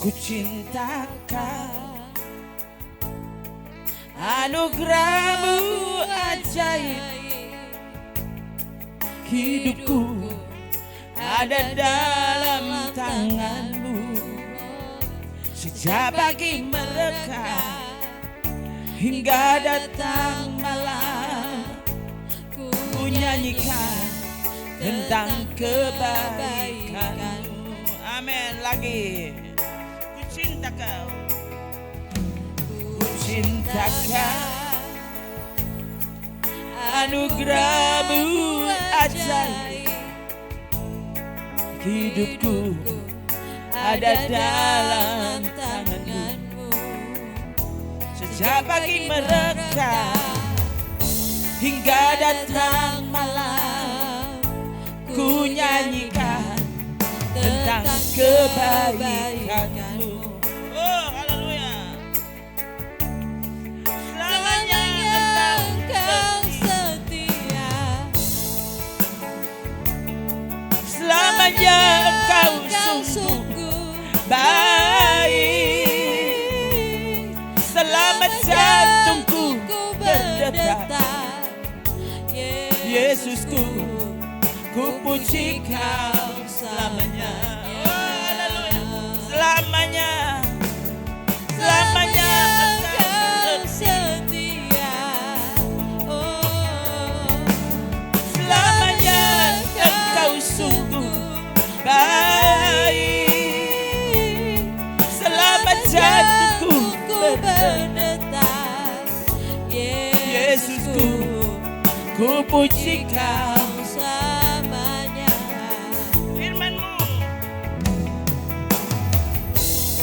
ku cintakan anugerah-Mu ajaib. Hidupku ada dalam tangan-Mu. Sejak pagi mereka hingga datang malam, ku nyanyikan tentang kebaikan-Mu. Amin. Lagi. Ku cinta Kau, ku cintakan anugerah-Mu ajaib. Hidupku ada dalam tangan-Mu. Sejak pagi mereka hingga datang malam, ku nyanyikan tentang kebaikan-Mu. Oh, haleluya. Selamanya Engkau setia, selamanya Engkau sungguh baik. Selamat jantungku berdetak, Yesusku, ku puji Kau selamanya. Oh, haleluya. Selamanya, selamanya Engkau setia. Oh, selamanya Engkau sungguh baik. Selamat jantungku berdetak, Yesusku, ku puji Kau selamanya. Firman-Mu,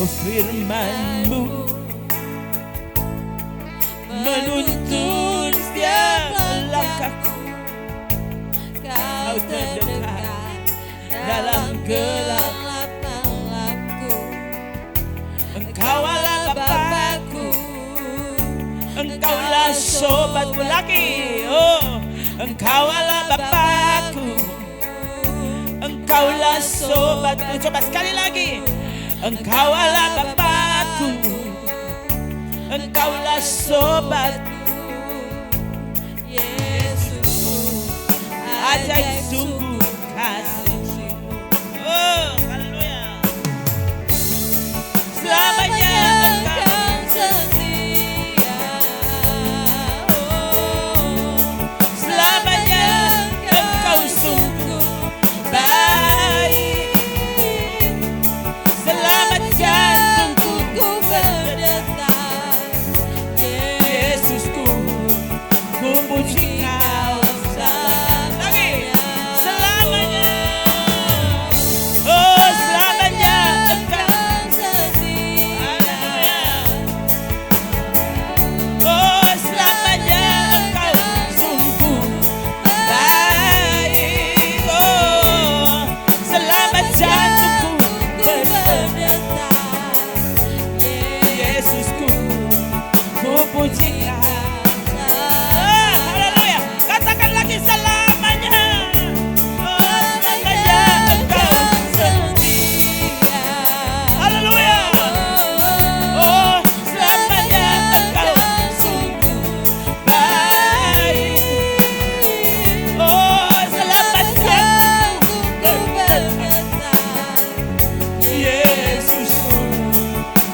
oh, Firman-Mu menuntun setiap langkahku. Kau terdekat dalam gelap malamku. Engkau Allah Bapa-Ku, Engkaulah sobatku. Lagi. Oh, Engkau Allah Bapa-Ku, Engkaulah sobatku. Coba sekali lagi. Engkau Allah Bapa-Ku, Engkaulah sobatku. Yesusku, ajaib sungguh kasih-Mu. Oh, haleluya. Selamanya Engkau setia. Oh, selamanya Engkau sungguh baik. Selamat jantungku berdetak, Yesusku, ku puji Kau selamanya. Selamanya. Oh, selamanya Engkau setia. Oh, selamanya Engkau sungguh baik. Oh, selamat jantungku berdetak, Yesusku, ku puji Kau. Haleluya. Katakan lagi, selamanya. Oh, selamanya Engkau setia. Haleluya. Oh, selamanya Engkau sungguh baik. Oh, selamat jantungku berdetak, Yesusku,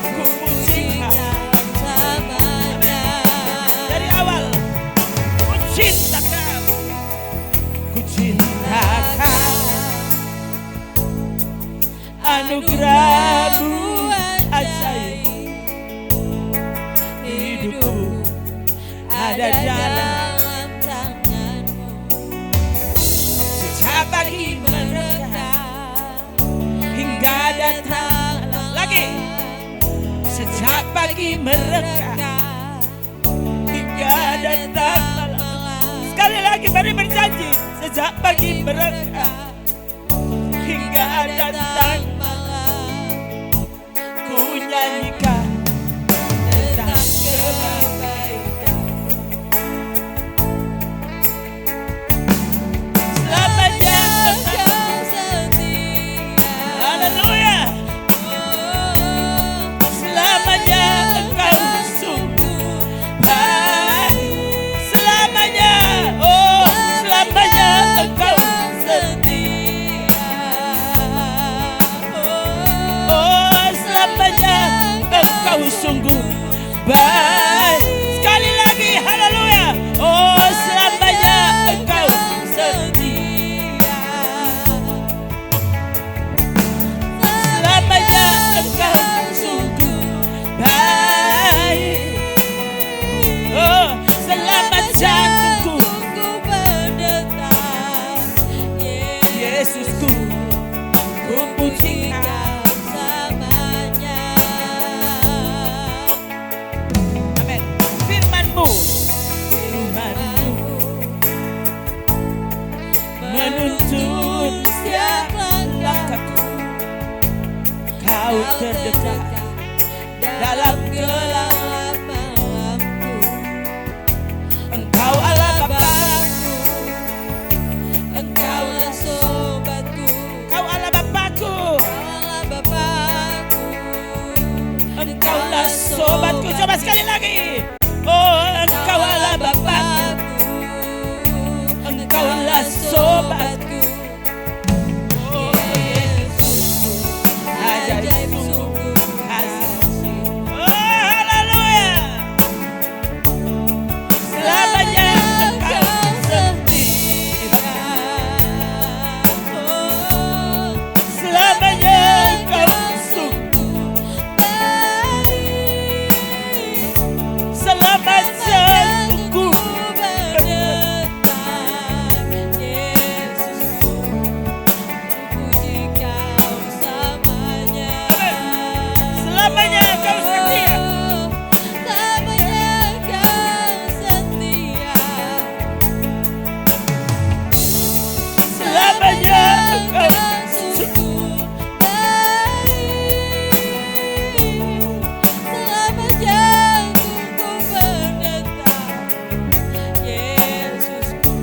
ku puji Kau selamanya. Dari awal, ku cinta Kau, ku cintakan anugerah-Mu ajaib. Hidupku ada dalam tangan-Mu. Sejak pagi mereka hingga datang lagi. Sejak pagi mereka hingga datang malam. Sekali lagi mari berjanji. Sejak pagi mereka hingga datang malam, ku nyanyikan tentang kebaikan. Selamanya Engkau setia. Haleluya. lagi. Oh, Engkaulah Bapakku, Engkaulah sobatku. Oh Yesusku, ajaib sungguh kasih. Oh haleluya. Selamanya Engkau setia. Oh, selamanya Engkau sungguh baik. Selamat jantungku berdetak. Yesusku, puji Kau selamanya. Selamanya Kau setia. Selamanya Kau setia. Selamanya Engkau sungguh baik. Selamanya Engkau berdetak. Yesusku,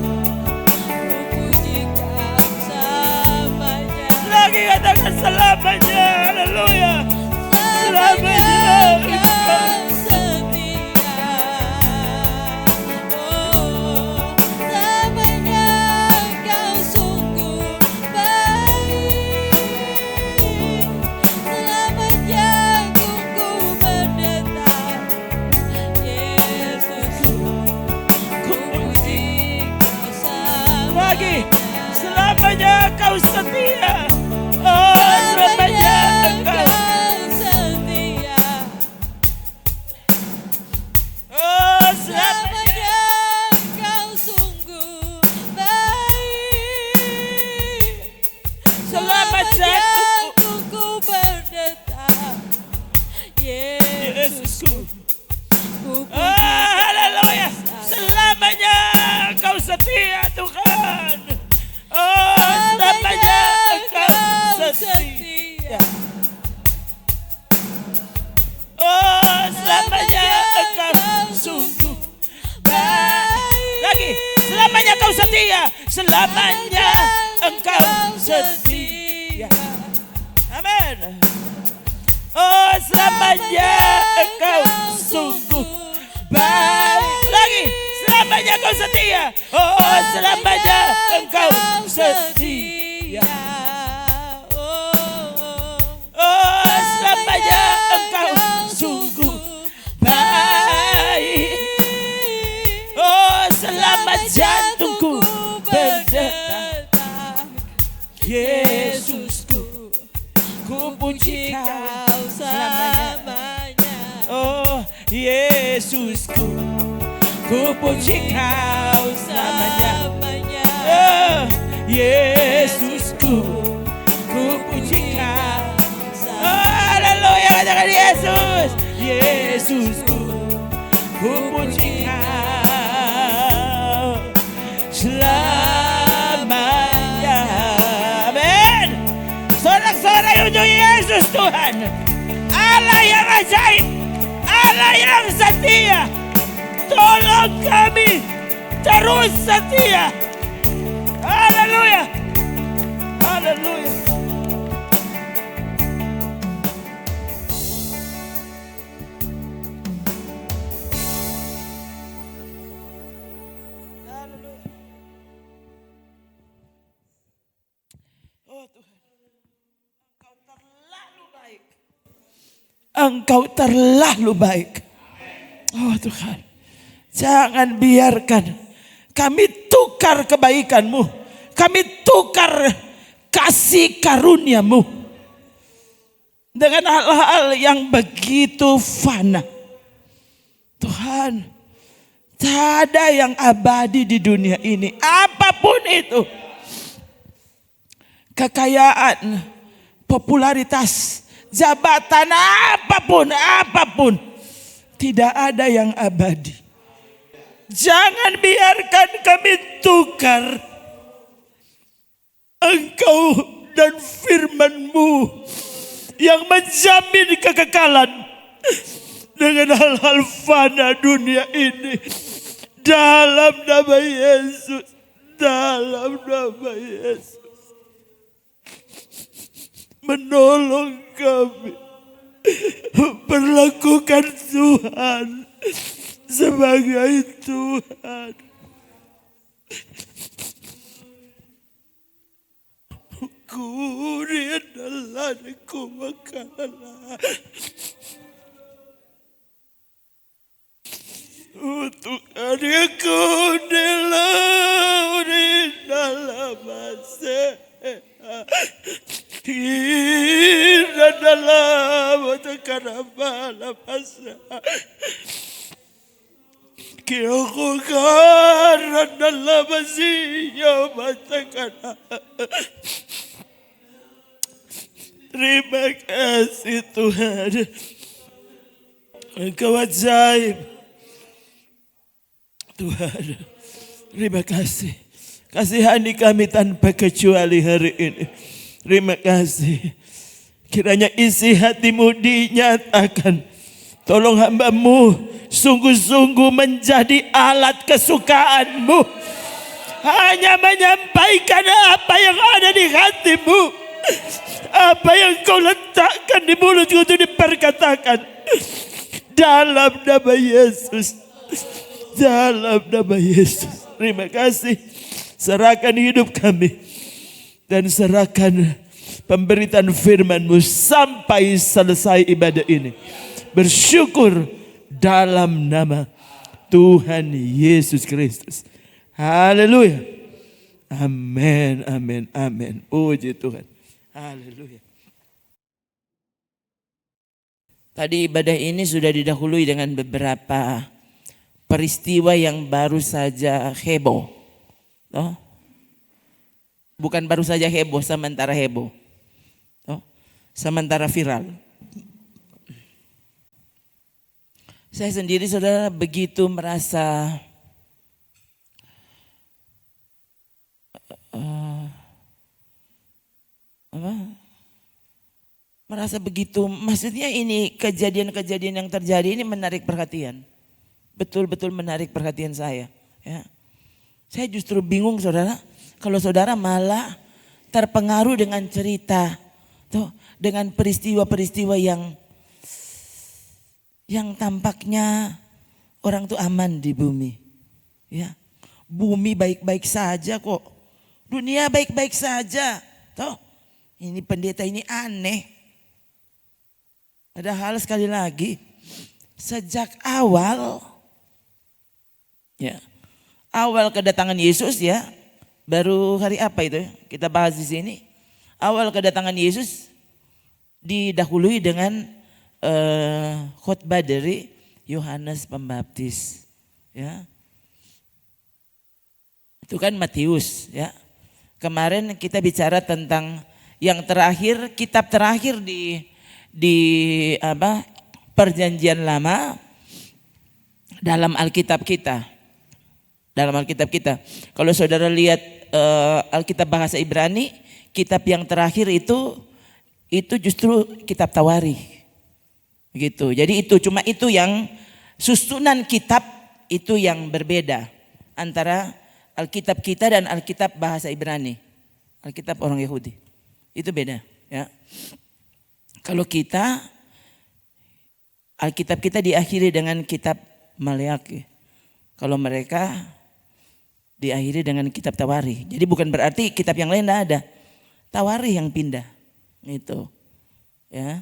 puji Kau selamanya. Lagi katakan selamanya. Haleluya. Selamanya Engkau setia. Oh, selamanya Engkau sungguh baik. Selamanya Engkau berdetak. Yesusku, ku puji Kau selamanya. Lagi, selamanya Kau setia. Oh, selamanya Engkau setia. Oh, selamanya Engkau sungguh baik. Selamat jantungku berdetak. Yesusku, ku puji. Oh, haleluya. Selamanya Engkau setia Tuhan. Oh, selamanya Engkau setia. Oh, selamanya Engkau sungguh baik. Lagi, selamanya Kau setia. Selamanya Engkau setia. Amin. Oh, selamanya Engkau sungguh baik. Lagi, selamanya Kau setia. Oh, selamanya Engkau setia. Oh, selamanya Engkau sungguh baik. Oh, selamat jantungku berdetak. Yesusku, ku puji Kau selamanya. Oh, Yesusku, ku puji Kau selamanya. Oh, Yesusku, ku puji Kau. Oh, haleluya, katakan Yesus. Yesusku, ku puji Kau selamanya. Amin. Sorak-sorai untuk Yesus Tuhan. Allah yang ajaib, Allah yang setia. Tolong kami terus setia. Haleluya. Haleluya. Oh Tuhan, Engkau terlalu baik. Engkau terlalu baik. Oh Tuhan, jangan biarkan kami tukar kebaikan-Mu. Kami tukar kasih karunia-Mu dengan hal-hal yang begitu fana. Tuhan, tak ada yang abadi di dunia ini. Apapun itu. Kekayaan, popularitas, jabatan, apapun. Tidak ada yang abadi. Jangan biarkan kami tukar Engkau dan firman-Mu yang menjamin kekekalan dengan hal-hal fana dunia ini. Dalam nama Yesus. Dalam nama Yesus. Menolong kami. Perlakukan Tuhan sebagai Tuhan. Ku adalah ku makalah untuk adikku dalam masa tidak dalam karena masa Kiyoko karena dalam masih masa karena. Terima kasih Tuhan. Engkau ajaib. Tuhan, terima kasih. Kasihani kami tanpa kecuali hari ini. Terima kasih. Kiranya isi hatimu dinyatakan. Tolong hambamu sungguh-sungguh menjadi alat kesukaanmu. Hanya menyampaikan apa yang ada di hatimu. Apa yang kau letakkan di mulutku itu diperkatakan. Dalam nama Yesus. Dalam nama Yesus. Terima kasih. Serahkan hidup kami. Dan serahkan pemberitaan firman-Mu sampai selesai ibadah ini. Bersyukur dalam nama Tuhan Yesus Kristus. Haleluya. Amin, amin, amin. Puji Tuhan. Haleluya. Tadi ibadah ini sudah didahului dengan beberapa peristiwa yang baru saja heboh. Oh. Bukan baru saja heboh, sementara heboh. Oh. Sementara viral. Saya sendiri saudara begitu merasa merasa begitu, maksudnya ini kejadian-kejadian yang terjadi ini menarik perhatian. Betul-betul menarik perhatian saya. Ya. Saya justru bingung saudara, kalau saudara malah terpengaruh dengan cerita, dengan peristiwa-peristiwa yang tampaknya orang tuh aman di bumi. Ya. Bumi baik-baik saja kok. Dunia baik-baik saja. Tuh, ini pendeta ini aneh. Padahal sekali lagi, sejak awal, ya, awal kedatangan Yesus ya, baru hari apa itu kita bahas di sini. Awal kedatangan Yesus didahului dengan khotbah dari Yohanes Pembaptis, ya. Itu kan Matius, ya. Kemarin kita bicara tentang yang terakhir, kitab terakhir di Perjanjian Lama dalam Alkitab kita. Dalam Alkitab kita. Kalau saudara lihat Alkitab bahasa Ibrani, kitab yang terakhir itu justru kitab Tawari. Begitu. Jadi cuma itu yang susunan kitab itu yang berbeda antara Alkitab kita dan Alkitab bahasa Ibrani. Alkitab orang Yahudi. Itu beda, ya. Kalau kita, Alkitab kita diakhiri dengan kitab Maleakhi. Kalau mereka diakhiri dengan kitab Tawari. Jadi bukan berarti kitab yang lain tidak ada. Tawari yang pindah. Gitu. Ya.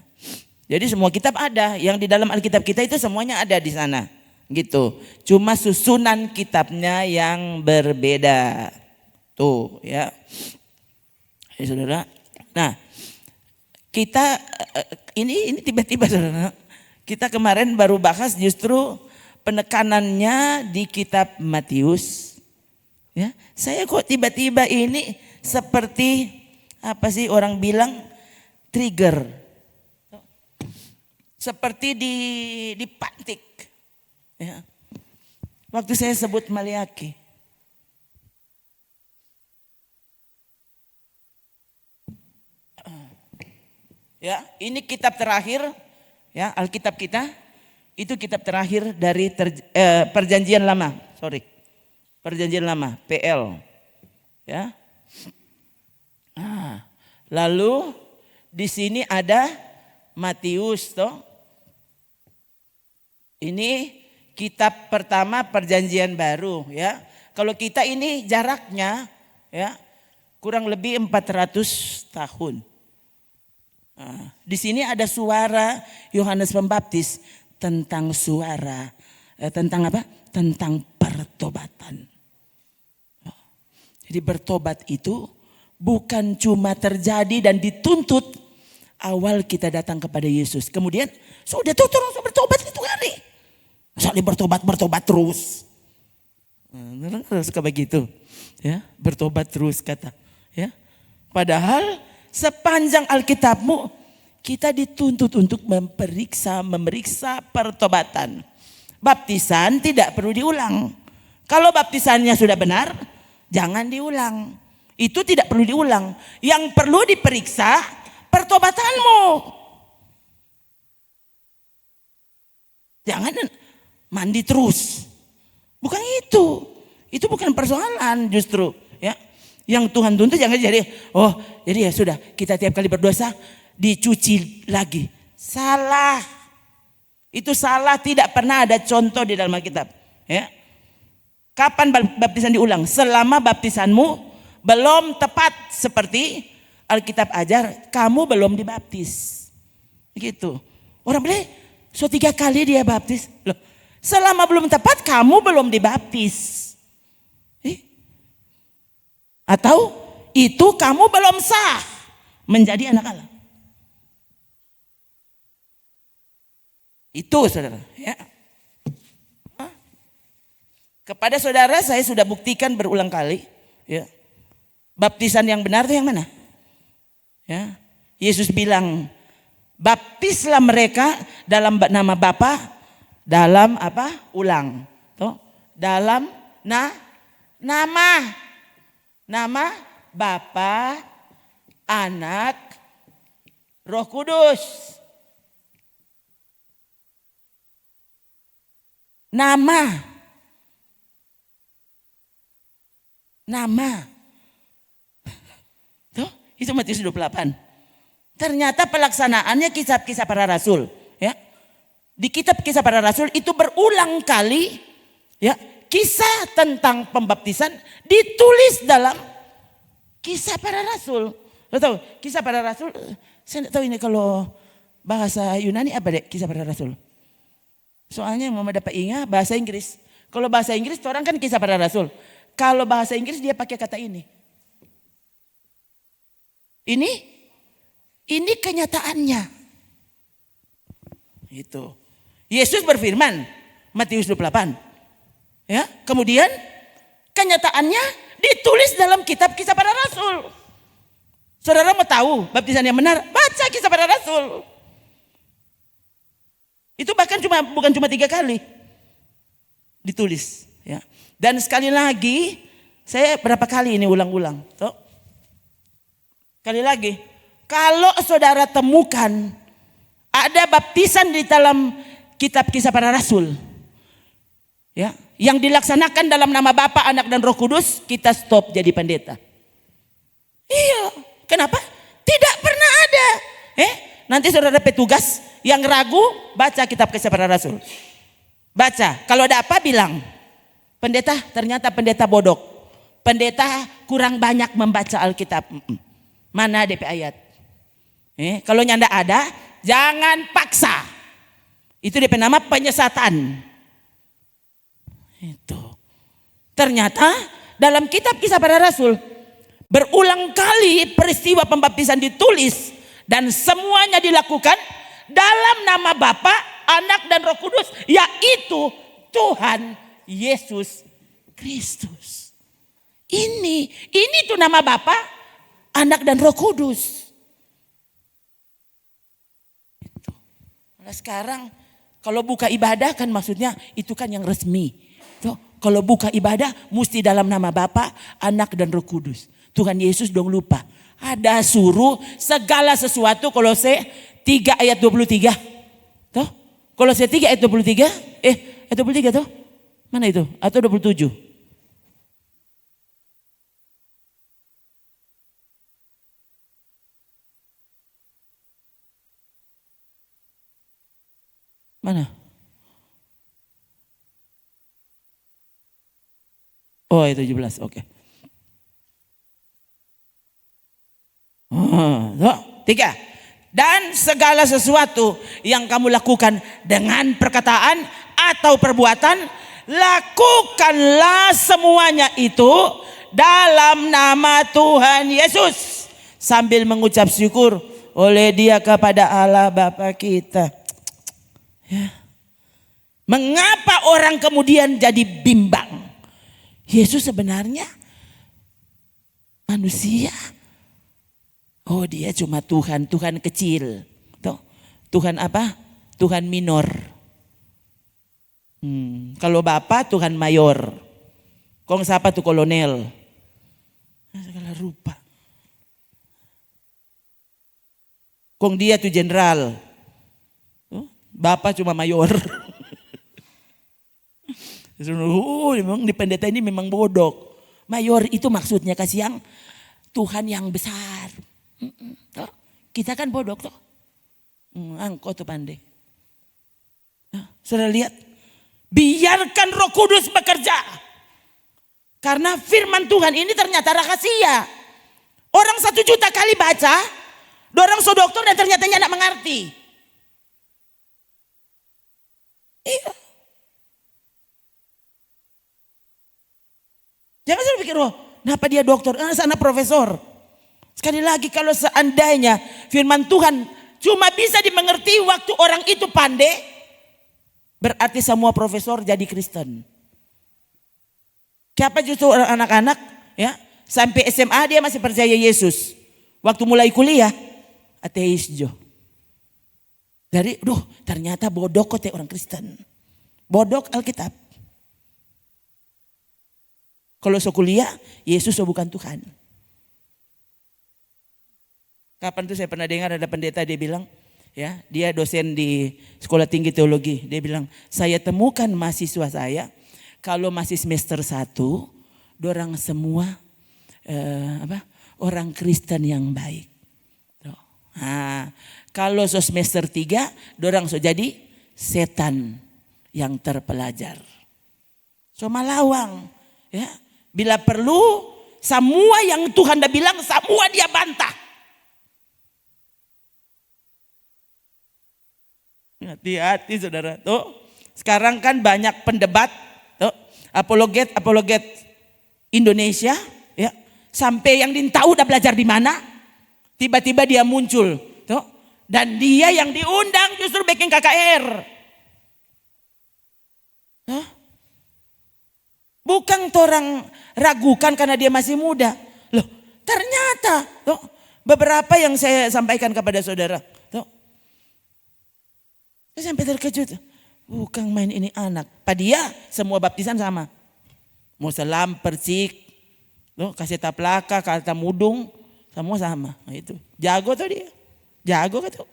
Jadi semua kitab ada. Yang di dalam Alkitab kita itu semuanya ada di sana. Gitu. Cuma susunan kitabnya yang berbeda. Tuh ya. Ya saudara. Nah. Kita ini tiba-tiba saudara, kita kemarin baru bahas justru penekanannya di kitab Matius. Ya, saya kok tiba-tiba ini seperti apa sih orang bilang trigger, seperti dipantik. Ya. Waktu saya sebut Maleakhi. Ya, ini kitab terakhir, ya Alkitab kita, itu kitab terakhir dari Perjanjian Lama, Perjanjian Lama, PL, ya. Lalu di sini ada Matius, toh. Ini kitab pertama Perjanjian Baru ya. Kalau kita ini jaraknya ya kurang lebih 400 tahun. Nah, di sini ada suara Yohanes Pembaptis tentang tentang apa? Tentang pertobatan. Jadi bertobat itu bukan cuma terjadi dan dituntut awal kita datang kepada Yesus. Kemudian sudah tuh langsung bertobat itu kali. Misalnya bertobat terus. Suka begitu. Ya, bertobat terus kata. Ya. Padahal sepanjang Alkitabmu kita dituntut untuk memeriksa pertobatan. Baptisan tidak perlu diulang. Kalau baptisannya sudah benar, jangan diulang. Itu tidak perlu diulang. Yang perlu diperiksa pertobatanmu. Jangan mandi terus. Bukan itu. Itu bukan persoalan justru. Ya. Yang Tuhan tuntut jangan jadi, jadi ya sudah kita tiap kali berdosa dicuci lagi. Salah. Itu salah, tidak pernah ada contoh di dalam Alkitab. Ya. Kapan baptisan diulang? Selama baptisanmu belum tepat seperti Alkitab ajar, kamu belum dibaptis. Begitu. Orang bilang, 3 kali dia baptis. Loh, selama belum tepat kamu belum dibaptis. Atau itu kamu belum sah menjadi anak Allah. Itu saudara. Ya. Kepada saudara saya sudah buktikan berulang kali. Ya. Baptisan yang benar itu yang mana? Ya. Yesus bilang, baptislah mereka dalam nama Bapa, dalam apa? Ulang. Tuh. Dalam nama Bapa, Anak, Roh Kudus. Nama. Tuh, itu Matius 28. Ternyata pelaksanaannya kisah-kisah para rasul, ya. Di kitab Kisah Para Rasul itu berulang kali ya, kisah tentang pembaptisan ditulis dalam Kisah Para Rasul. Lo tahu, Kisah Para Rasul, saya tidak tahu ini kalau bahasa Yunani apa deh Kisah Para Rasul. Soalnya mau dapat ingat bahasa Inggris. Kalau bahasa Inggris orang kan Kisah Para Rasul. Kalau bahasa Inggris dia pakai kata ini. Ini kenyataannya. Itu. Yesus berfirman Matius 28. Ya, kemudian kenyataannya ditulis dalam kitab Kisah Para Rasul. Saudara mau tahu baptisan yang benar? Baca Kisah Para Rasul. Itu bahkan bukan cuma 3 kali ditulis. Ya. Dan sekali lagi, saya berapa kali ini ulang-ulang. Tuh. Sekali lagi, kalau saudara temukan ada baptisan di dalam kitab Kisah Para Rasul, ya, yang dilaksanakan dalam nama Bapa, Anak dan Roh Kudus, kita stop jadi pendeta. Iya, kenapa? Tidak pernah ada. Nanti saudara petugas yang ragu, baca kitab Kisah Para Rasul. Baca, kalau ada apa bilang, pendeta ternyata pendeta bodoh. Pendeta kurang banyak membaca Alkitab. Mana DP ayat? Kalau nyanda ada, jangan paksa. Itu DP nama penyesatan. Itu. Ternyata dalam kitab Kisah Para Rasul berulang kali peristiwa pembaptisan ditulis dan semuanya dilakukan dalam nama Bapa, Anak dan Roh Kudus, yaitu Tuhan Yesus Kristus. Ini tuh nama Bapa, Anak dan Roh Kudus. Itu. Nah, sekarang kalau buka ibadah kan maksudnya itu kan yang resmi. Tuh, kalau buka ibadah mesti dalam nama Bapa, Anak dan Roh Kudus. Tuhan Yesus dong lupa. Ada suruh segala sesuatu, Kolose 3 ayat 23. Tuh, Kolose 3 ayat 23. Ayat 23 tuh. Mana itu? Atau 27? Mana? Oh itu 17, oke. Tiga. Dan segala sesuatu yang kamu lakukan dengan perkataan atau perbuatan, lakukanlah semuanya itu dalam nama Tuhan Yesus, sambil mengucap syukur oleh Dia kepada Allah Bapa kita. Ya. Mengapa orang kemudian jadi bimbang? Yesus sebenarnya manusia. Oh dia cuma Tuhan, Tuhan kecil. Tuhan apa? Tuhan minor. Kalau Bapa Tuhan mayor. Kong siapa tuh kolonel. Segala rupa. Kong dia tuh jenderal. Bapa cuma mayor. Memang di pendeta ini memang bodoh. Mayor itu maksudnya kasih yang Tuhan yang besar. Kita kan bodoh tuh. Angko tuh pandai. Sudah lihat. Biarkan Roh Kudus bekerja. Karena firman Tuhan ini ternyata rahasia. Orang 1 juta kali baca. Dorang so dokter dan ternyata tidak mengerti. Iya. Jangan selalu pikir, oh, kenapa dia dokter? Sana profesor. Sekali lagi kalau seandainya firman Tuhan cuma bisa dimengerti waktu orang itu pandai, berarti semua profesor jadi Kristen. Siapa justru orang anak-anak ya sampai SMA dia masih percaya Yesus. Waktu mulai kuliah ateis jo. Jadi, ternyata bodoh kok orang Kristen. Bodoh Alkitab. Kalau so kuliah, Yesus so bukan Tuhan. Kapan tuh saya pernah dengar ada pendeta dia bilang, ya dia dosen di Sekolah Tinggi Teologi. Dia bilang, saya temukan mahasiswa saya kalau masih semester 1, dorang semua orang Kristen yang baik. Nah, kalau so semester 3, dorang so jadi setan yang terpelajar. So malawang, ya. Bila perlu, semua yang Tuhan dah bilang, semua dia bantah. Hati-hati saudara. Tuh, sekarang kan banyak pendebat, tuh, apologet Indonesia, ya. Sampai yang tahu udah belajar di mana, tiba-tiba dia muncul, tuh. Dan dia yang diundang justru bikin KKR. Tuh. Bukan orang ragukan karena dia masih muda. Loh, ternyata tuh, beberapa yang saya sampaikan kepada saudara, tuh. Saya sampai terkejut. Bukan main ini anak. Pada dia semua baptisan sama. Mau selam, percik, tuh, kasih taplaka, kata mudung, semua sama. Nah, itu jago tuh dia. Jago kan tuh.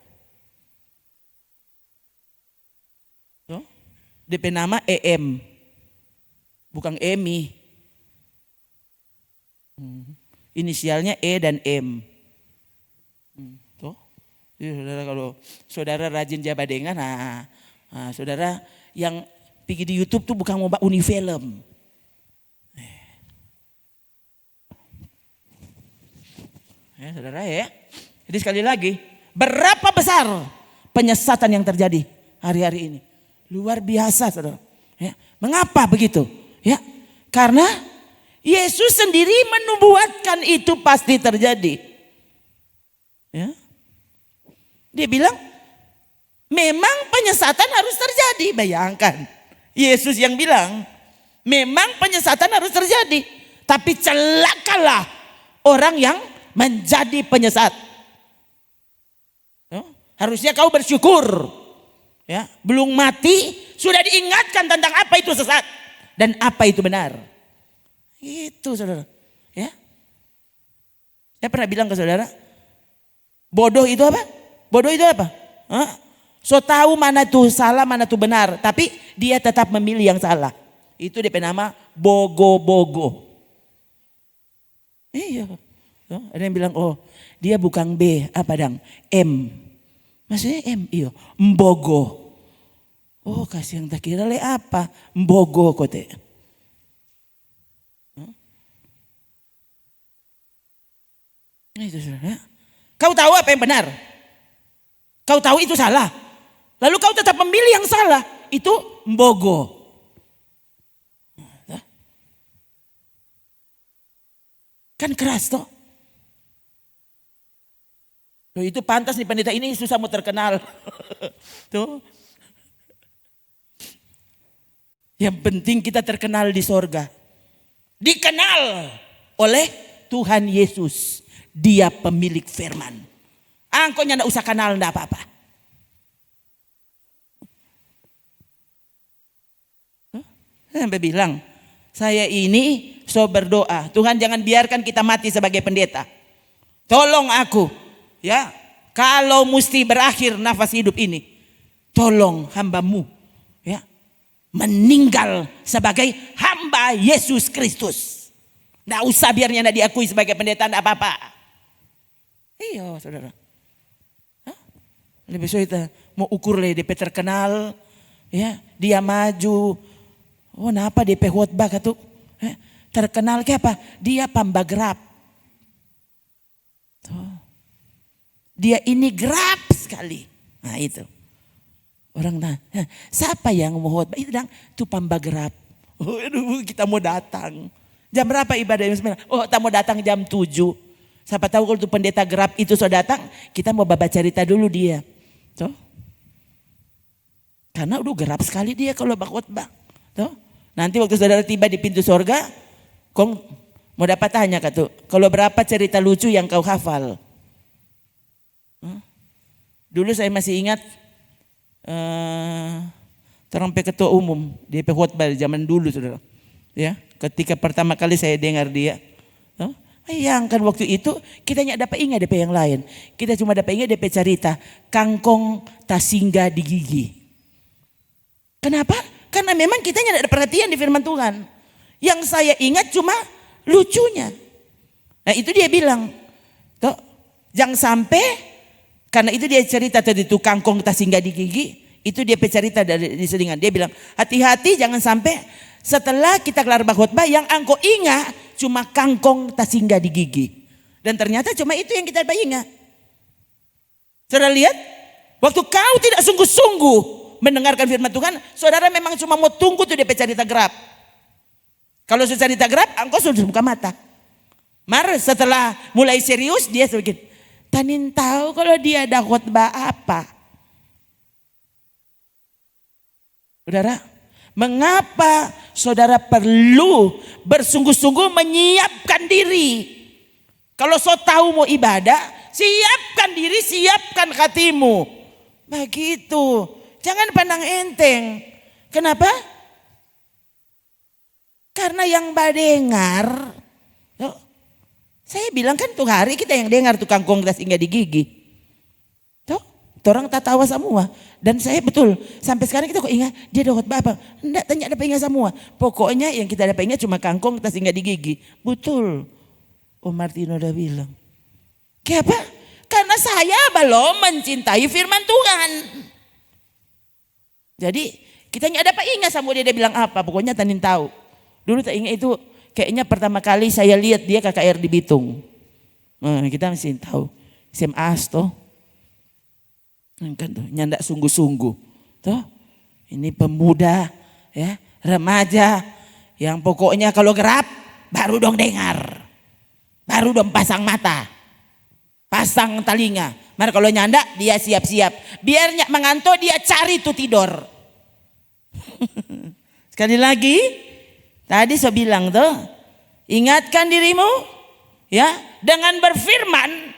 Tuh. DP nama EM. Bukan Emi. Inisialnya E dan M. Tuh. Jadi saudara kalau saudara rajin jabadengan, nah, saudara yang pergi di YouTube tuh bukan mau Unifilm. Ya, saudara ya. Jadi sekali lagi, berapa besar penyesatan yang terjadi hari-hari ini? Luar biasa, saudara. Ya. Mengapa begitu? Ya, karena Yesus sendiri menubuatkan itu pasti terjadi. Ya. Dia bilang, memang penyesatan harus terjadi. Bayangkan, Yesus yang bilang, memang penyesatan harus terjadi. Tapi celakalah orang yang menjadi penyesat. Ya. Harusnya kau bersyukur. Ya, belum mati sudah diingatkan tentang apa itu sesat dan apa itu benar. Itu saudara. Ya. Saya pernah bilang ke saudara, bodoh itu apa? Bodoh itu apa? Hah? So tahu mana tuh salah, mana tuh benar, tapi dia tetap memilih yang salah. Itu DP nama bogo-bogo. Iya. Ada yang bilang, oh dia bukan B, apa dang? M. Maksudnya M, iya. Mbogo. Oh kasih yang tak kira le apa? Mbogo kote. Itu saudara. Kau tahu apa yang benar. Kau tahu itu salah. Lalu kau tetap memilih yang salah. Itu mbogo. Kan keras toh. Loh, itu pantas nih pendeta ini susah mau terkenal. Tuh. Yang penting kita terkenal di sorga. Dikenal oleh Tuhan Yesus. Dia pemilik firman. Angkonya enggak usah kenal, enggak apa-apa. Sampai bilang, saya ini so berdoa. Tuhan jangan biarkan kita mati sebagai pendeta. Tolong aku. Ya, kalau mesti berakhir nafas hidup ini. Tolong hambamu. Ya, meninggal sebagai hamba Yesus Kristus. Nggak usah biarnya nggak diakui sebagai pendeta, nggak apa-apa. Iya saudara. Lebih so kita mau ukur le DP terkenal. Ya, dia maju. Oh, kenapa DP khotbah katu? Terkenal ke apa? Dia pambagrap. Dia ini grab sekali. Nah itu. Orang nanya, siapa yang mau khotbah? Itu pambagrap. Oh, aduh, kita mau datang. Jam berapa ibadah? Oh, kita mau datang jam 7. Siapa tahu kalau itu pendeta grab itu sudah datang, kita mau baca cerita dulu dia. Tuh. Karena udah gerap sekali dia kalau khotbah. Tuh. Nanti waktu saudara tiba di pintu sorga, kau mau dapat tanya kata, kalau berapa cerita lucu yang kau hafal? Dulu saya masih ingat terompe ketua umum di khotbah zaman dulu saudara. Ya, ketika pertama kali saya dengar dia, bayangkan waktu itu kita tidak dapat ingat DP yang lain. Kita cuma dapat ingat DP cerita kangkong tasingga di gigi. Kenapa? Karena memang kita tidak ada perhatian di firman Tuhan. Yang saya ingat cuma lucunya. Nah itu dia bilang, toh, jangan sampai, karena itu dia cerita tadi itu kangkong tasingga di gigi. Itu dia cerita dari di selingan. Dia bilang, hati-hati jangan sampai setelah kita kelar khotbah yang engkau ingat cuma kangkong tasingga di gigi. Dan ternyata cuma itu yang kita ingat. Saudara lihat, waktu kau tidak sungguh-sungguh mendengarkan firman Tuhan, saudara memang cuma mau tunggu tuh dia cerita gerap. Kalau sudah cerita gerap, engkau sudah buka mata. Setelah mulai serius dia sedikit, tanin tahu kalau dia ada khotbah apa. Saudara, mengapa saudara perlu bersungguh-sungguh menyiapkan diri? Kalau so tahu mau ibadah, siapkan diri, siapkan hatimu. Begitu. Jangan pandang enteng. Kenapa? Karena yang dengar. Saya bilang kan tuh hari kita yang dengar tuh kangkong tasingga di gigi. Tuh, orang tak tahu semua. Dan saya betul, sampai sekarang kita kok ingat dia ada khotbah apa? Enggak, tanya dapat ingat semua. Pokoknya yang kita dapat ingat cuma kangkong tasingga di gigi. Betul. Om Martino udah bilang. Kenapa? Karena saya belum mencintai firman Tuhan. Jadi kita nggak dapat ingat sama dia bilang apa, pokoknya tanin tahu. Dulu tak ingat itu kayaknya pertama kali saya lihat dia KKR di Bitung. Kita masih tahu SMA Asto. Kan tuh nyandak sungguh-sungguh. Tuh ini pemuda ya, remaja yang pokoknya kalau gerap baru dong dengar. Baru dong pasang mata. Pasang telinga. Mari kalau nyandak dia siap-siap. Biar nyak mengantuk dia cari tuh tidur. Sekali lagi. Tadi saya bilang tuh. Ingatkan dirimu. Ya. Dengan berfirman.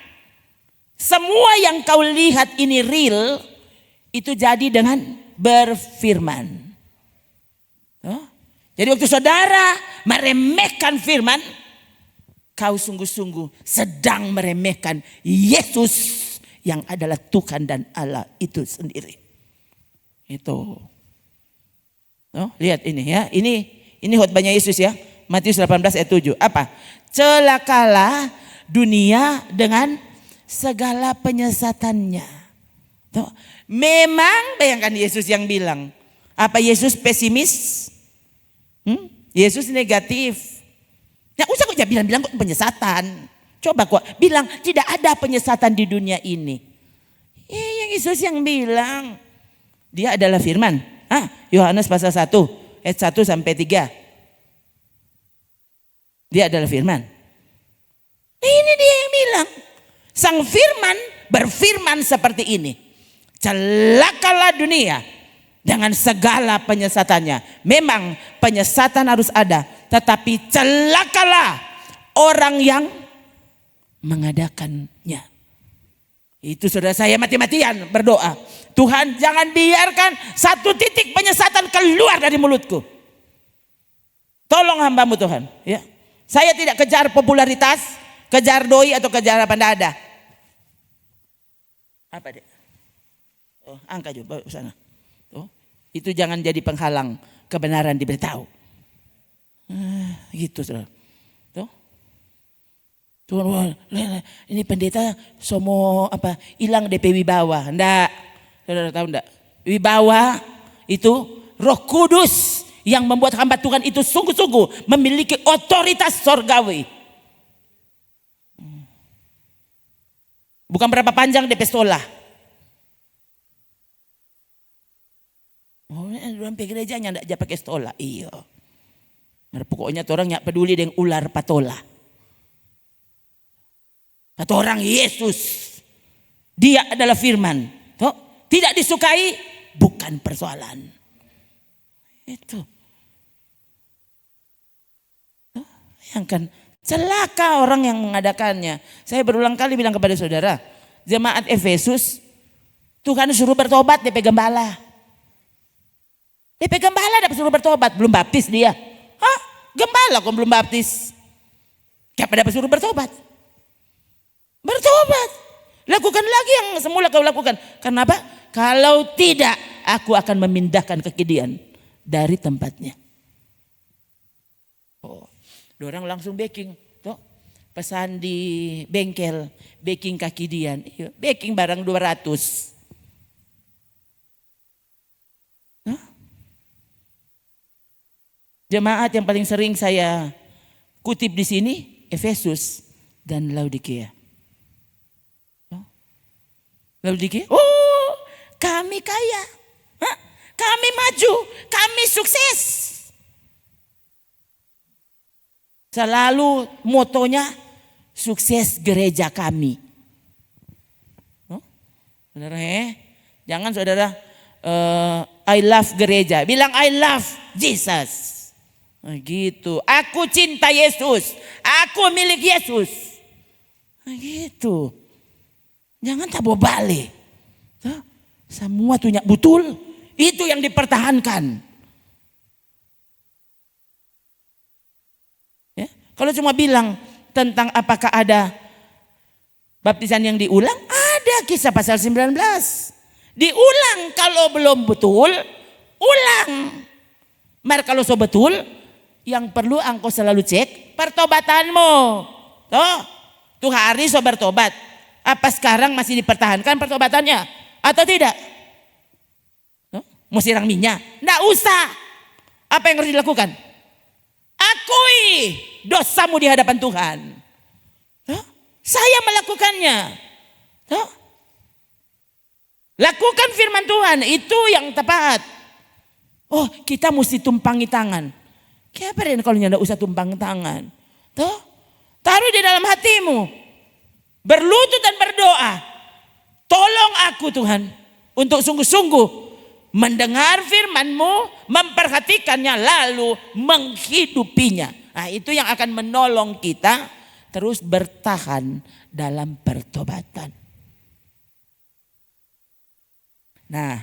Semua yang kau lihat ini real. Itu jadi dengan berfirman. Tuh. Jadi waktu saudara meremehkan firman. Kau sungguh-sungguh sedang meremehkan Yesus yang adalah Tuhan dan Allah itu sendiri. Itu. Oh, lihat ini ya. Ini khotbahnya Yesus ya. Matius 18 ayat 7. Apa? Celakalah dunia dengan segala penyesatannya. Tuh. Memang bayangkan Yesus yang bilang. Apa Yesus pesimis? Yesus negatif. Ya usah kok bilang-bilang kok penyesatan. Coba kok bilang tidak ada penyesatan di dunia ini. Yang Yesus yang bilang. Dia adalah firman. Yohanes pasal 1 ayat 1 sampai 3. Dia adalah firman. Ini dia yang bilang. Sang firman berfirman seperti ini. Celakalah dunia dengan segala penyesatannya. Memang penyesatan harus ada. Tetapi celakalah orang yang mengadakannya. Itu saudara saya mati-matian berdoa. Tuhan, jangan biarkan satu titik penyesatan keluar dari mulutku. Tolong hambamu Tuhan. Ya. Saya tidak kejar popularitas, kejar doi atau kejar apa, tidak ada. Apa deh? Oh, angka juga sana. Oh, itu jangan jadi penghalang kebenaran diberitahu. Gitu saudara. Tuhan, ini pendeta somo apa hilang DP wibawa. Enggak. Saudara tahu enggak? Wibawa itu Roh Kudus yang membuat hamba Tuhan itu sungguh-sungguh memiliki otoritas sorgawi. Bukan berapa panjang DP stola. Oh, dalam gerejanya enggak aja pakai stola. Iya. Pokoknya orang enggak peduli dengan ular patola. Atau orang Yesus, dia adalah firman. Tidak disukai bukan persoalan. Itu. Bayangkan, celaka orang yang mengadakannya. Saya berulang kali bilang kepada saudara, jemaat Efesus, Tuhan suruh bertobat DP Gembala. DP Gembala dapat suruh bertobat, belum baptis dia. Gembala kok belum baptis. Siapa dapat suruh bertobat? Bertobat. Lakukan lagi yang semula kau lakukan. Kenapa? Kalau tidak, aku akan memindahkan kekidian dari tempatnya. Oh, orang langsung baking. Tuh, pesan di bengkel, baking kakidian. Baking barang 200. Jemaat yang paling sering saya kutip di sini, Efesus dan Laodikia. Laodikia, oh kami kaya, kami maju, kami sukses. Selalu motonya sukses gereja kami. Saudara, jangan saudara I love gereja, bilang I love Jesus. Gitu, aku cinta Yesus, aku milik Yesus. Gitu. Jangan tak bawa balik. Semua tuh betul. Itu yang dipertahankan. Ya, kalau cuma bilang tentang apakah ada baptisan yang diulang, ada Kisah pasal 19. Diulang kalau belum betul, ulang. Mari kalau so betul, yang perlu engkau selalu cek pertobatanmu. Tuh hari so bertobat. Apa sekarang masih dipertahankan pertobatannya atau tidak? Mau siram minyak? Nggak usah. Apa yang harus dilakukan? Akui dosamu di hadapan Tuhan. Saya melakukannya. Lakukan firman Tuhan, itu yang tepat. Oh, kita mesti tumpangi tangan. Kenapa kalau nggak usah tumpang tangan? Taruh di dalam hatimu. Berlutut dan berdoa. Tolong aku Tuhan untuk sungguh-sungguh mendengar firman-Mu, memperhatikannya lalu menghidupinya. Nah, itu yang akan menolong kita terus bertahan dalam pertobatan. Nah,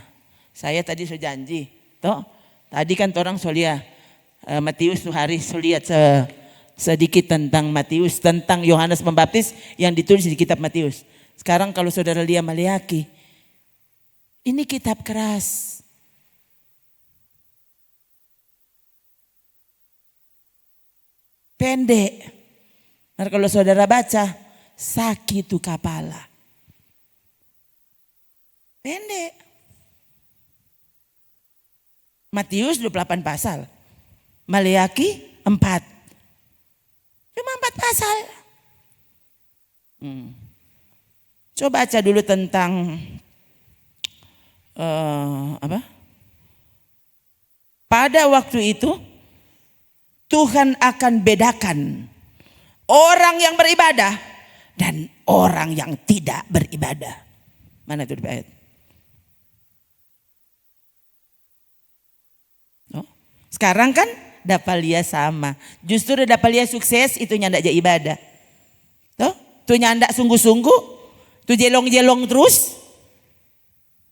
saya tadi sudah janji, tadi kan orang solia Matius tuh hari lihat sedikit tentang Matius, tentang Yohanes Pembaptis yang ditulis di kitab Matius. Sekarang kalau saudara lihat Maleaki, ini kitab keras. Pendek. Nah, kalau saudara baca, sakit tuh kepala. Pendek. Matius 28 pasal. Maleaki 4. Cuma 4 pasal. Coba baca dulu tentang apa? Pada waktu itu Tuhan akan bedakan orang yang beribadah dan orang yang tidak beribadah. Mana itu di ayat? Oh, sekarang kan Dapalia sama. Justru Dapalia sukses itu nyandak aja ibadah. Tuh nyandak sungguh-sungguh. Tuh jelong-jelong terus.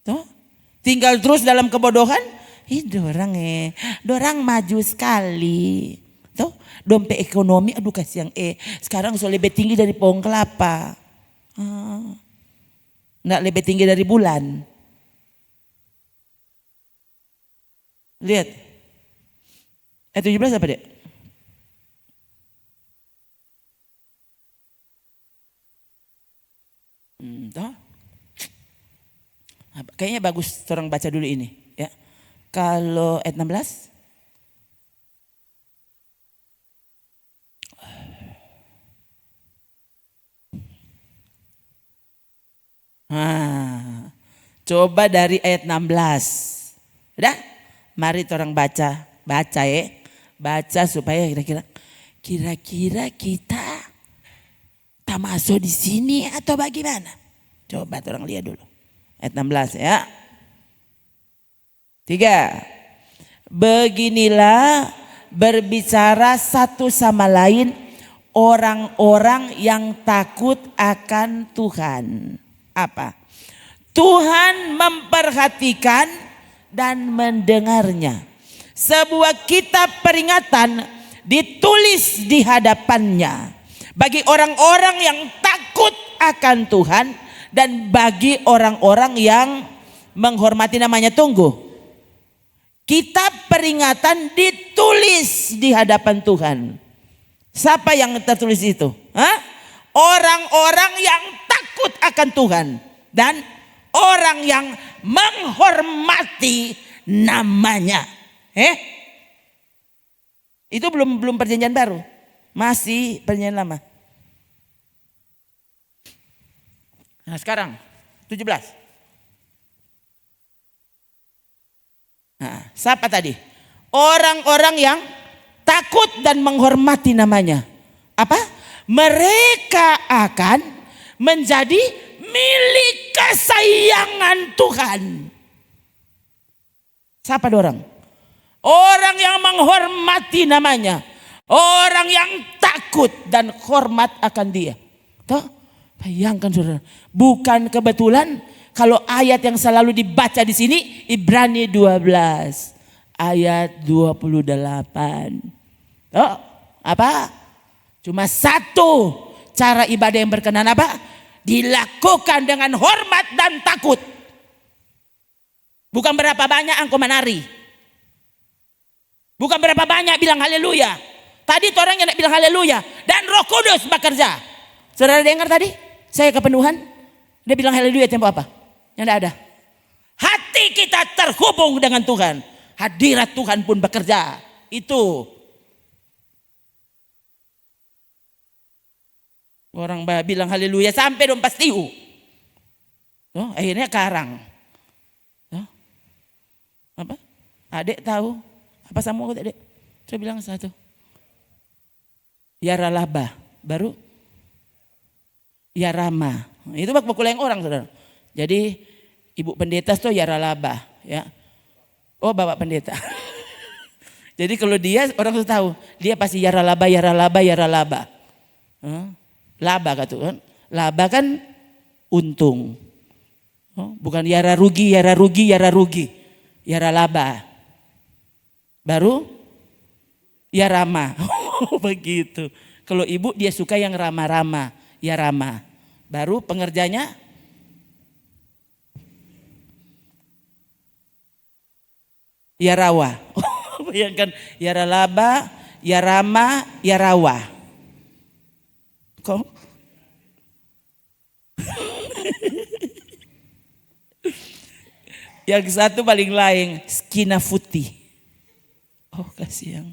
Tuh tinggal terus dalam kebodohan. Dorang maju sekali. Tuh, dompet ekonomi aduh kasihan sekarang so lebih tinggi dari pohon kelapa. Nggak lebih tinggi dari bulan. Lihat. Ayat 17 apa, Dek? Toh? Kayaknya bagus orang baca dulu ini, ya. Kalau ayat 16 coba dari ayat 16. Udah? Mari orang baca ya. Baca supaya kira-kira kita tak masuk di sini atau bagaimana? Coba orang lihat dulu. Ayat 16 ya. 3. Beginilah berbicara satu sama lain orang-orang yang takut akan Tuhan. Apa? Tuhan memperhatikan dan mendengarnya. Sebuah kitab peringatan ditulis di hadapannya bagi orang-orang yang takut akan Tuhan dan bagi orang-orang yang menghormati namanya. Tunggu. Kitab peringatan ditulis di hadapan Tuhan. Siapa yang tertulis itu? Orang-orang yang takut akan Tuhan dan orang yang menghormati namanya. Itu belum perjanjian baru. Masih perjanjian lama. Nah sekarang 17. Nah, siapa tadi? Orang-orang yang takut dan menghormati namanya. Apa? Mereka akan menjadi milik kesayangan Tuhan. Siapa orang? Orang yang menghormati namanya. Orang yang takut dan hormat akan dia. Tuh, bayangkan saudara. Bukan kebetulan kalau ayat yang selalu dibaca di sini Ibrani 12 ayat 28. Oh, apa? Cuma satu cara ibadah yang berkenan apa? Dilakukan dengan hormat dan takut. Bukan berapa banyak engkau menari. Bukan berapa banyak bilang haleluya. Tadi orang yang nak bilang haleluya dan Roh Kudus bekerja. Saudara dengar tadi? Saya kepenuhan. Dia bilang haleluya tempo apa? Yang tidak ada. Hati kita terhubung dengan Tuhan. Hadirat Tuhan pun bekerja. Itu. Orang bilang haleluya sampai dong pastiu. Oh, akhirnya karang. Oh, apa? Adik tahu? Apa sama aku adik? Saya bilang satu. Ya Ralaba. Baru? Ya Rama. Itu bak yang orang saudara. Jadi ibu pendeta itu ya Ralaba. Ya. Oh bapak pendeta. Jadi kalau dia orang sudah tahu. Dia pasti ya Ralaba, ya Ralaba, ya Ralaba. Laba kata kan. Laba kan untung. Bukan yara rugi, yara rugi, yara rugi. Yara laba. Baru ya Rama. Begitu. Kalau ibu dia suka yang rama-rama. Ya Rama. Baru pengerjanya ya Rawa. Bayangkan ya Ralaba, ya Rama, ya Rawa. Kok? Yang satu paling lain skina putih. Oh kasihan.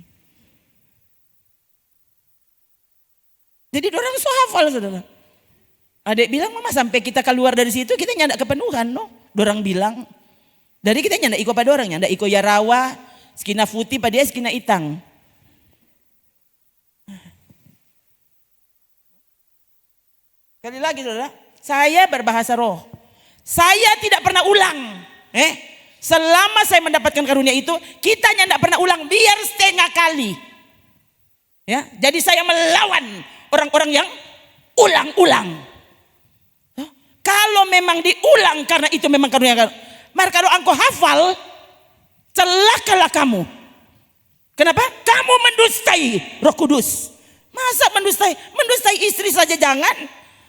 Jadi orang so hafal saudara. Adik bilang mama sampai kita keluar dari situ kita nyandak kepenuhan no. Dorang bilang. Dari kita nyandak iko pada orang, nyandak iko ya rawa, skina putih pada dia skina itang. Sekali lagi saudara, saya berbahasa roh. Saya tidak pernah ulang. Selama saya mendapatkan karunia itu, kita nyandak pernah ulang biar setengah kali. Ya, jadi saya melawan orang-orang yang ulang-ulang. Kalau memang diulang karena itu memang karunia. Maka kalau engkau hafal, celakalah kamu. Kenapa? Kamu mendustai Roh Kudus. Masa mendustai? Mendustai istri saja jangan.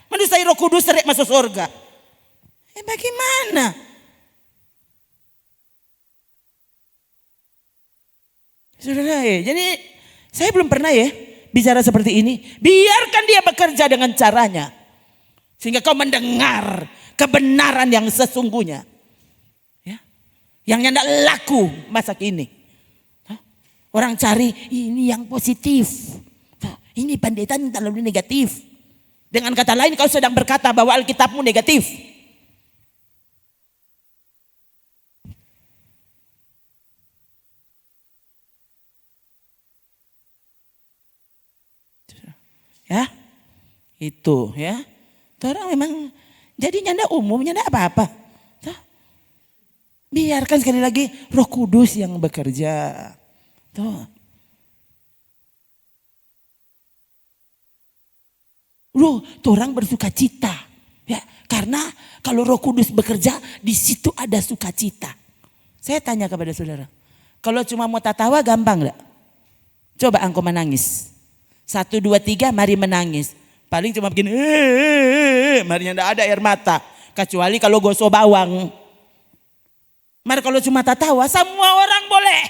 Mendustai Roh Kudus seret masuk surga. Bagaimana? Saudara jadi saya belum pernah bicara seperti ini. Biarkan dia bekerja dengan caranya. Sehingga kau mendengar kebenaran yang sesungguhnya. Ya. Yang nyandak laku masa kini. Orang cari ini yang positif. Ini pendeta terlalu negatif. Dengan kata lain kau sedang berkata bahwa Alkitabmu negatif. Ya, itu ya. Orang memang jadi nyanda umum, nyanda apa-apa. Biarkan sekali lagi Roh Kudus yang bekerja. Tuh. Orang bersuka cita. Ya, karena kalau Roh Kudus bekerja, di situ ada sukacita. Saya tanya kepada saudara, kalau cuma mau tatawa gampang enggak? Coba engkau menangis. 1, 2, 3 mari menangis. Paling cuma begini, mari enggak ada air mata. Kecuali kalau gosok bawang. Mari kalau cuma tertawa, semua orang boleh.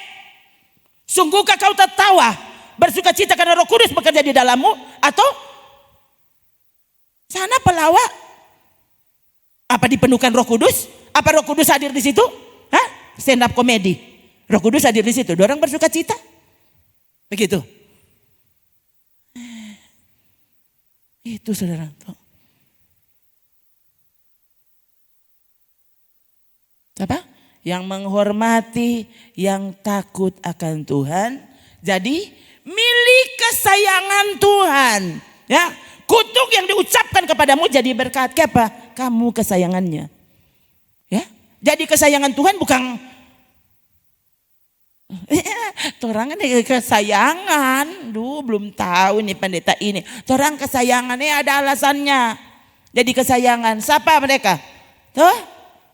Sungguhkah kau tertawa? Bersuka cita karena Roh Kudus bekerja di dalammu? Atau sana pelawak? Apa dipenuhkan Roh Kudus? Apa Roh Kudus hadir di situ? Stand up komedi. Roh Kudus hadir di situ. Dorang bersuka cita. Begitu. Itu saudara. Apa? Yang menghormati, yang takut akan Tuhan. Jadi milik kesayangan Tuhan. Ya, kutuk yang diucapkan kepadamu jadi berkat. Apa? Kamu kesayangannya. Ya, jadi kesayangan Tuhan bukan orang kesayangan. Belum tahu nih pendeta ini. Orang kesayangannya ada alasannya. Jadi kesayangan. Siapa mereka?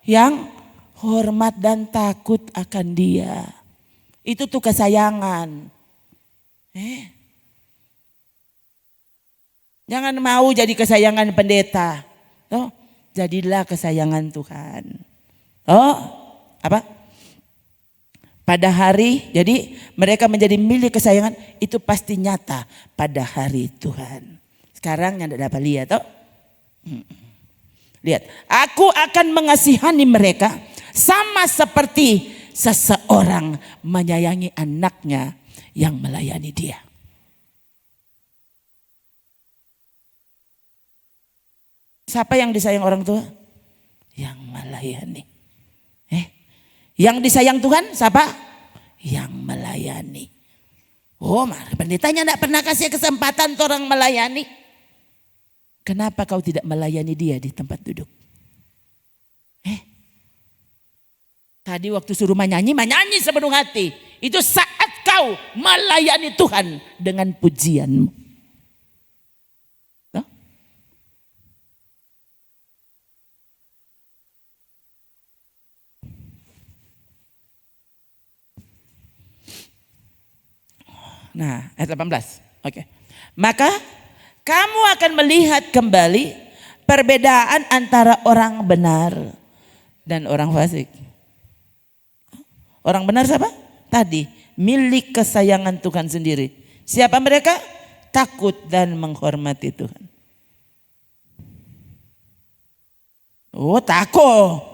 Yang hormat dan takut akan dia. Itu tuh kesayangan. Jangan mau jadi kesayangan pendeta. Jadilah kesayangan Tuhan. Apa? Pada hari, jadi mereka menjadi milik kesayangan itu pasti nyata pada hari Tuhan. Sekarang yang tidak dapat lihat, lihat, aku akan mengasihani mereka sama seperti seseorang menyayangi anaknya yang melayani dia. Siapa yang disayang orang tua? Yang melayani. Yang disayang Tuhan siapa? Yang melayani. Pendetanya tidak pernah kasih kesempatan orang melayani. Kenapa kau tidak melayani dia di tempat duduk? Tadi waktu suruh menyanyi sepenuh hati. Itu saat kau melayani Tuhan dengan pujianmu. Nah, ayat 18. Oke. Maka kamu akan melihat kembali perbedaan antara orang benar dan orang fasik. Orang benar siapa? Tadi, milik kesayangan Tuhan sendiri. Siapa mereka? Takut dan menghormati Tuhan. Takut.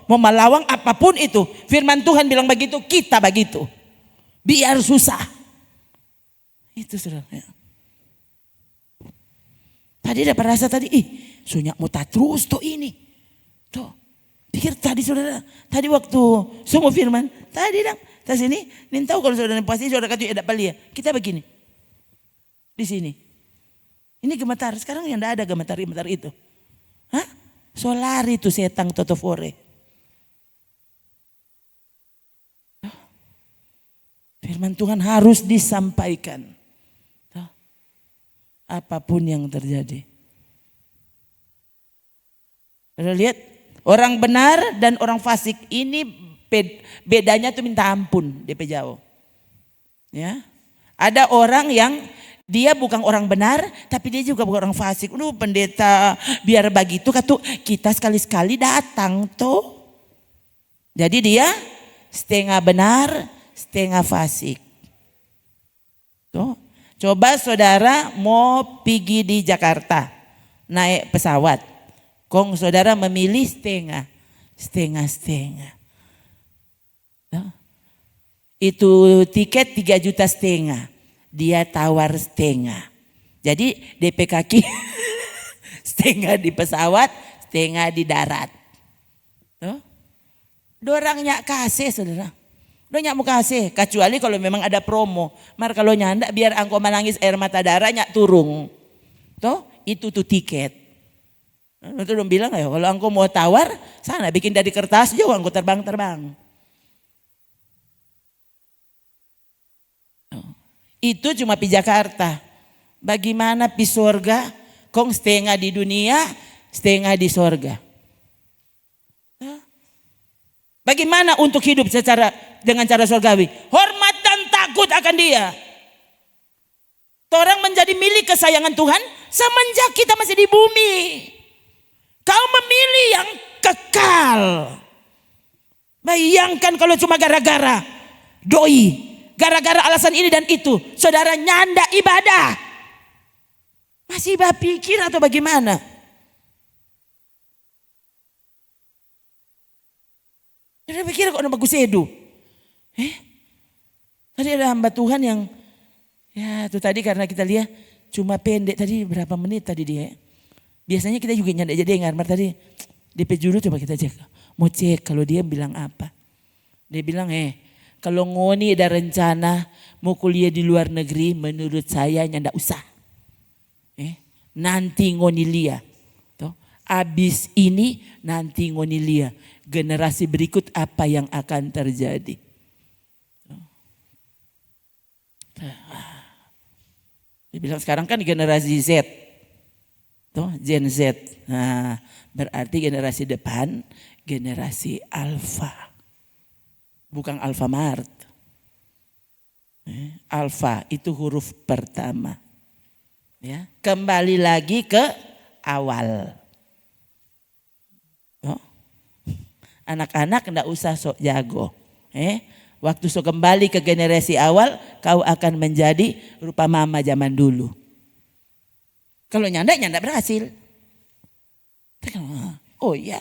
Mau melawang apapun itu. Firman Tuhan bilang begitu, kita begitu. Biar susah. Itu saudara. Tadi dapat rasa tadi, sunyak muta terus tuh ini. Tuh, pikir tadi saudara, tadi waktu semua firman, tadi dong, tas ini, tahu kalau saudara pasti saudara kata ada palia. Kita begini, di sini. Ini gemetar, sekarang yang tidak ada gemetar itu. Hah? Solari itu setang totofore. Firman Tuhan harus disampaikan. Apapun yang terjadi. Saudara lihat, orang benar dan orang fasik ini bedanya tuh minta ampun DP jauh. Ya. Ada orang yang dia bukan orang benar tapi dia juga bukan orang fasik. Pendeta biar begitu kita sekali-sekali datang tuh. Jadi dia setengah benar, setengah fasik. Tuh. Coba saudara mau pergi di Jakarta naik pesawat. Kong saudara memilih setengah. Tuh. Itu tiket 3,5 juta. Dia tawar setengah. Jadi DP kaki setengah di pesawat, setengah di darat. Tuh. Dorangnya kasih saudara. Nyak mau kasih, kecuali kalau memang ada promo. Mar kalau nyanda biar angko menangis air mata darah nyak turung. Toh itu tuh tiket. Itu dong bilang ya kalau angko mau tawar sana bikin dari kertas jauh angko terbang. Itu cuma di Jakarta. Bagaimana di sorga? Kong setengah di dunia, setengah di sorga. Bagaimana untuk hidup dengan cara surgawi? Hormat dan takut akan dia. Orang menjadi milik kesayangan Tuhan semenjak kita masih di bumi. Kau memilih yang kekal. Bayangkan kalau cuma gara-gara doi. Gara-gara alasan ini dan itu. Saudara nyanda ibadah. Masih berpikir atau bagaimana? Dia pikir kok nama Gusedu. Tadi ada hamba Tuhan yang ya itu tadi karena kita lihat cuma pendek tadi berapa menit tadi dia. Biasanya kita juga nyanda aja dengar. Tadi DP juru coba kita cek. Mau cek kalau dia bilang apa. Dia bilang kalau ngoni ada rencana mau kuliah di luar negeri menurut saya nyanda usah. Nanti ngoni lihat. Abis ini nanti ngoni lihat. Generasi berikut apa yang akan terjadi. Dibilang sekarang kan generasi Z. Gen Z. Nah, berarti generasi depan generasi Alpha. Bukan Alfamart. Alpha itu huruf pertama. Ya, kembali lagi ke awal. Anak-anak enggak usah sok jago. Waktu sok kembali ke generasi awal, kau akan menjadi rupa mama zaman dulu. Kalau nyanda berhasil. Oh iya.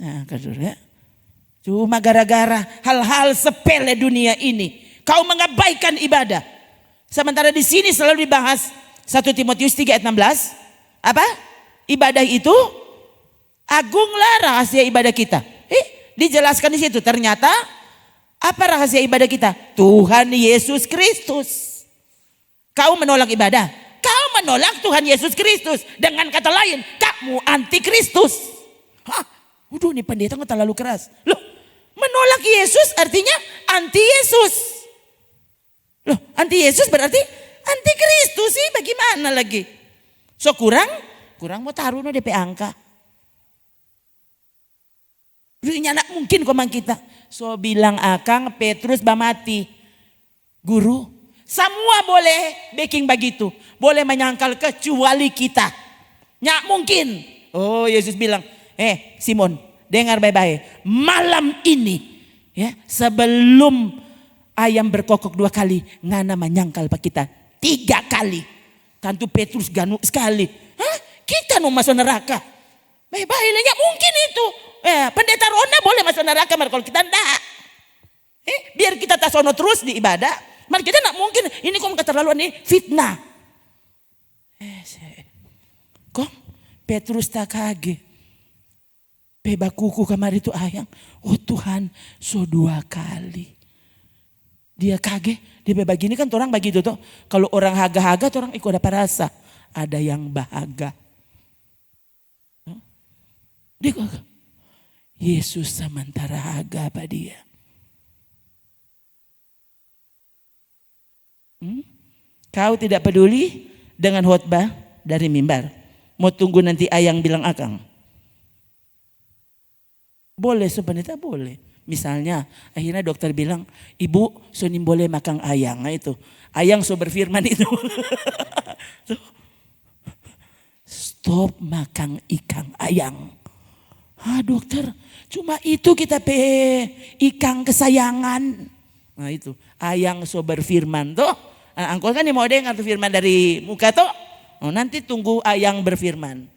Nah, saudara, cuma gara-gara hal-hal sepele dunia ini, kau mengabaikan ibadah. Sementara di sini selalu dibahas 1 Timotius 3 ayat 16. Apa? Ibadah itu agunglah rahasia ibadah kita. Dijelaskan di situ. Ternyata apa rahasia ibadah kita? Tuhan Yesus Kristus. Kau menolak ibadah. Kau menolak Tuhan Yesus Kristus. Dengan kata lain, kamu anti Kristus. Udah nih pendeta nggak terlalu keras. Loh, menolak Yesus artinya anti Yesus. Loh, anti Yesus berarti anti Kristus sih, bagaimana lagi? So kurang mau taruh no DP angka. Duitnya nak mungkin komang kita. So bilang akang Petrus bamati. Guru, semua boleh baking begitu. Boleh menyangkal kecuali kita. Nyak mungkin. Oh Yesus bilang, Simon dengar baik-baik. Malam ini ya sebelum ayam berkokok 2 kali, ngana menyangkal pak kita 3 kali. Tentu Petrus ganu sekali. Kita mau masuk neraka. Baik-baiknya mungkin itu. Pendeta Ronda boleh masuk neraka, kalau kita enggak. Biar kita tasono terus di ibadah. Mari kita nak mungkin ini kok keterlaluan ini fitnah. Kok Petrus tak kaget. Pebakuku kamar itu ayang. Oh Tuhan, so 2 kali. Dia kaget, dia begini kan orang begitu tuh. Kalau orang haga-haga orang ikut ada perasa. Ada yang bahaga. Dia kok Yesus sementara haga apa dia? Kau tidak peduli dengan khotbah dari mimbar. Mau tunggu nanti ayang bilang akang. Boleh sebenarnya boleh. Misalnya akhirnya dokter bilang, ibu sonim boleh makan ayang. Nah itu. Ayang so berfirman itu. Stop makan ikan ayang. Dokter cuma itu kita ikan kesayangan. Nah itu ayang so berfirman tuh. Angkol kan mau dengar tuh firman dari muka tuh. Nanti tunggu ayang berfirman.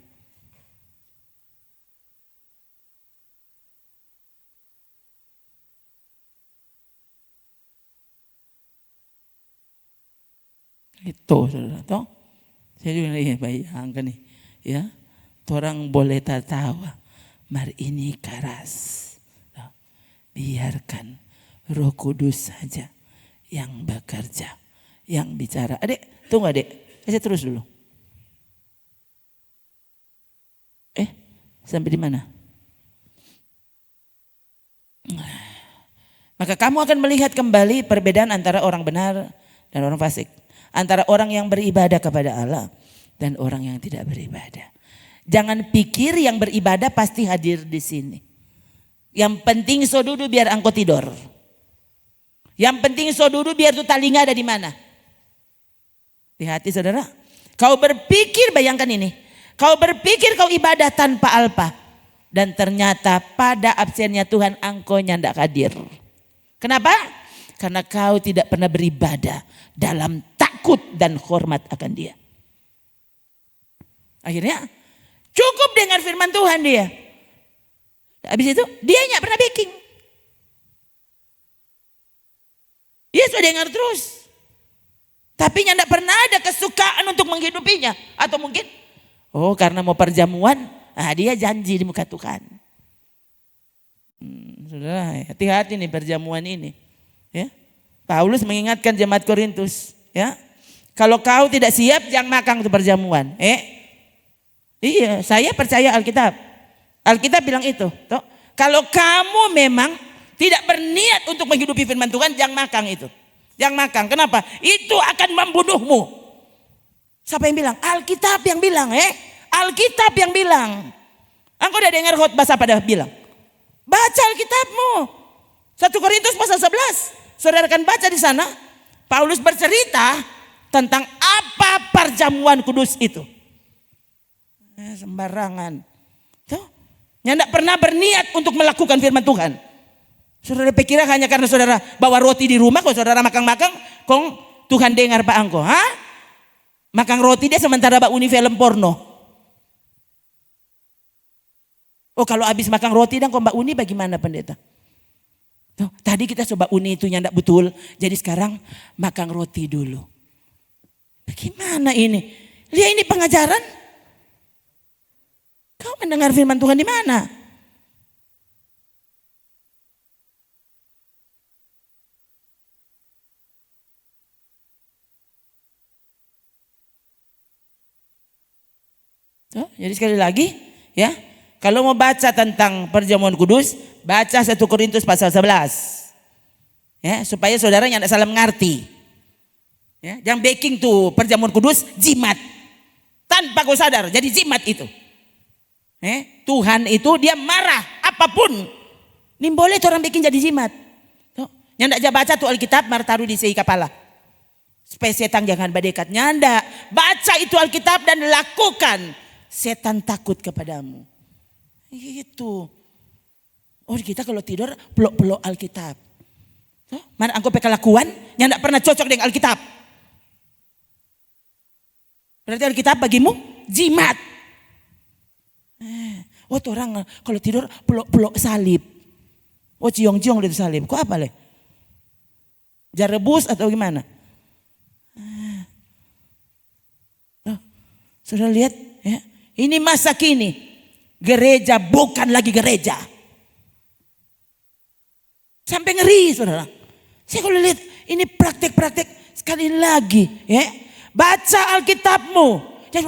Itu saudara toh. Saya juga bayangkan nih ya. Orang boleh tertawa. Mari ini keras. Biarkan Roh Kudus saja yang bekerja. Yang bicara. Adik, tunggu adik. Saya terus dulu. Sampai di mana? Maka kamu akan melihat kembali perbedaan antara orang benar dan orang fasik. Antara orang yang beribadah kepada Allah dan orang yang tidak beribadah. Jangan pikir yang beribadah pasti hadir di sini. Yang penting so duduk biar engkau tidur. Yang penting so duduk biar tuh talinga ada di mana. Di hati saudara. Kau berpikir, bayangkan ini. Kau berpikir kau ibadah tanpa alpa. Dan ternyata pada absennya Tuhan engkau nyandak hadir. Kenapa? Karena kau tidak pernah beribadah dalam takut dan hormat akan dia. Akhirnya cukup dengar firman Tuhan dia. Habis itu dia nggak pernah baking. Dia sudah dengar terus. Tapi nggak pernah ada kesukaan untuk menghidupinya. Atau mungkin karena mau perjamuan, dia janji di muka Tuhan. Saudara, hati-hati nih perjamuan ini. Ya. Paulus mengingatkan jemaat Korintus, ya. Kalau kau tidak siap jangan makan untuk perjamuan. Iya, saya percaya Alkitab. Alkitab bilang itu. Toh, kalau kamu memang tidak berniat untuk menghidupi firman Tuhan, jangan makan itu. Jangan makan. Kenapa? Itu akan membunuhmu. Siapa yang bilang? Alkitab yang bilang. Alkitab yang bilang. Engkau udah dengar khotbah siapa dah bilang? Baca Alkitabmu. 1 Korintus pasal 11. Saudara akan baca di sana. Paulus bercerita tentang apa perjamuan kudus itu. Sembarangan. Tuh, yang tidak pernah berniat untuk melakukan firman Tuhan. Saudara pikir hanya karena saudara bawa roti di rumah, kalau saudara makan-makan, kong Tuhan dengar Pak Angko. Makan roti dia sementara Mbak Uni film porno. Kalau habis makan roti dan kok Mbak Uni bagaimana pendeta? Tuh, tadi kita coba Uni itu yang tidak betul, jadi sekarang makan roti dulu. Bagaimana ini? Lihat ini pengajaran. Kau mendengar firman Tuhan di mana? Jadi sekali lagi ya, kalau mau baca tentang perjamuan kudus, baca 1 Korintus pasal 11. Ya, supaya saudara yang tidak salah mengerti. Ya, yang baking tuh perjamuan kudus jimat. Tanpa kau sadar, jadi jimat itu. Tuhan itu dia marah apapun. Ini boleh orang bikin jadi jimat. Yang tidak baca tuh Alkitab, mar taruh di segi kepala. Supaya setan jangan berdekat. Nyanda, baca itu Alkitab dan lakukan. Setan takut kepadamu. Itu. Kita kalau tidur peluk-peluk Alkitab. Mana engkau kelakuan yang tidak pernah cocok dengan Alkitab. Berarti Alkitab bagimu jimat. Tuh orang kalau tidur peluk-peluk salib. Ciong-ciong itu salib. Kok apa leh? Jarebus atau gimana? Sudah lihat ya? Ini masa kini gereja bukan lagi gereja. Sampai ngeri saudara. Saya kalau lihat ini praktek-praktek sekali lagi ya. Baca Alkitabmu. Jadi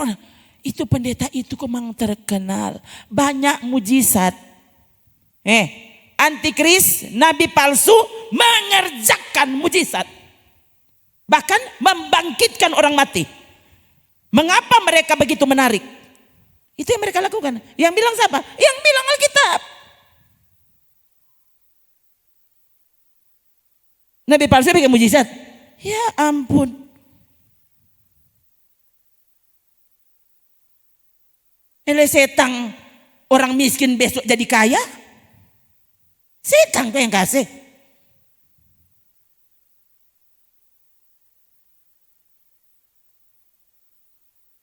itu pendeta itu memang terkenal. Banyak mujizat. Antikris, nabi palsu mengerjakan mujizat. Bahkan membangkitkan orang mati. Mengapa mereka begitu menarik? Itu yang mereka lakukan. Yang bilang siapa? Yang bilang Alkitab. Nabi palsu bikin mujizat. Ya ampun. Ele setang orang miskin besok jadi kaya. Setan tuh yang kasih.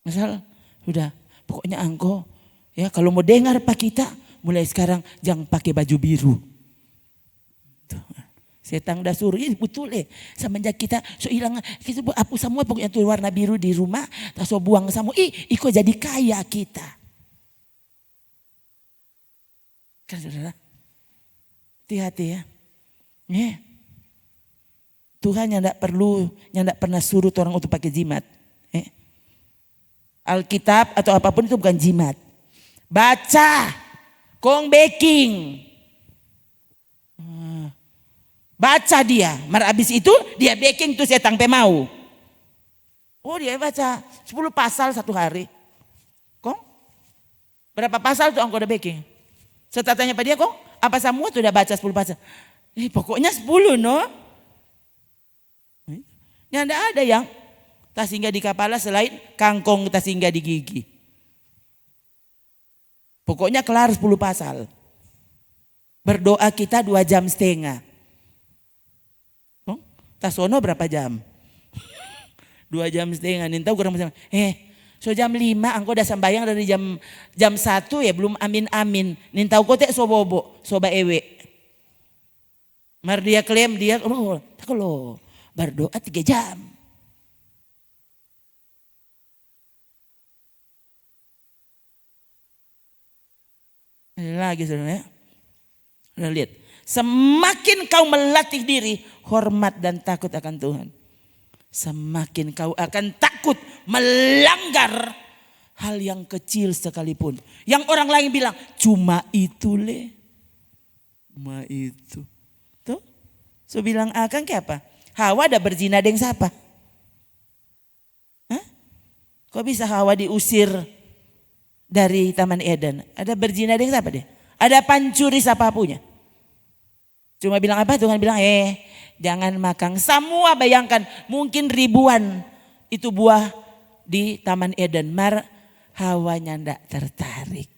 Misal, sudah pokoknya engkau ya kalau mau dengar Pak kita mulai sekarang jangan pakai baju biru. Tuh. Setan dah suruh, ini betul semenjak kita so hilang kita hapus semua pokoknya tuh warna biru di rumah, tak so buang semua. Iko jadi kaya kita. Kan saudara? Hati-hati ya. Tuhan yang tidak pernah suruh orang untuk pakai jimat. Alkitab atau apapun itu bukan jimat. Baca, kong baking. Baca dia, abis itu dia baking tuh setang mau. Oh dia baca 10 pasal satu hari. Kong, berapa pasal tuh engkau udah baking? Setelah tanya pada dia, kong, apa semua tuh udah baca 10 pasal? Pokoknya 10 no. Ya enggak ada yang tak singgah di kepala selain kangkong tak singgah di gigi. Pokoknya kelar 10 pasal. Berdoa kita 2,5 jam. Tasono berapa jam? 2,5 jam. Nintau kurang macam. So jam 5 angko udah sembayang dari jam 1 ya belum amin. Nintau ko tek so bobo, soba ewe. Mar dia klaim dia kalau berdoa 3 jam. Lagi saudara ya. Sudah lihat. Semakin kau melatih diri hormat dan takut akan Tuhan. Semakin kau akan takut melanggar hal yang kecil sekalipun. Yang orang lain bilang cuma itu Cuma itu. Tuh. So bilang akan ke apa? Hawa ada berzina dengan siapa? Hah? Kok bisa Hawa diusir dari Taman Eden? Ada berzina dengan siapa dia? Ada pancuri siapa punya? Cuma bilang apa? Tuhan bilang jangan makan. Semua bayangkan mungkin ribuan itu buah di Taman Eden. Hawanya ndak tertarik.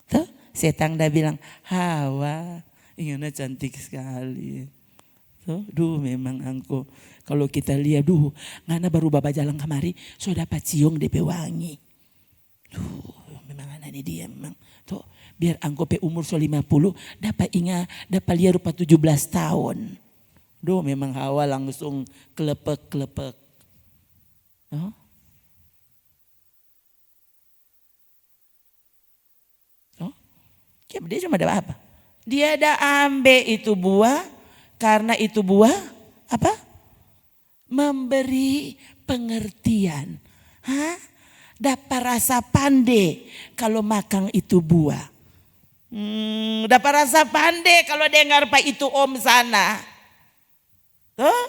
Tuh setan dah bilang Hawa ingin cantik sekali. Tuh, memang angko. Kalau kita lihat ngana baru baba jalan kemari so dapat cium DP wangi. Memang anak ini dia memang. Tuh biar angko pe umur so 50 dapat lihat rupa 17 tahun. Memang Hawa langsung kelepek. Oh. Dia cuma ada apa? Dia ada ambil itu buah karena itu buah apa? Memberi pengertian. Dapat rasa pandai kalau makan itu buah. Dapat rasa pandai kalau dengar pak itu om sana. Tuh.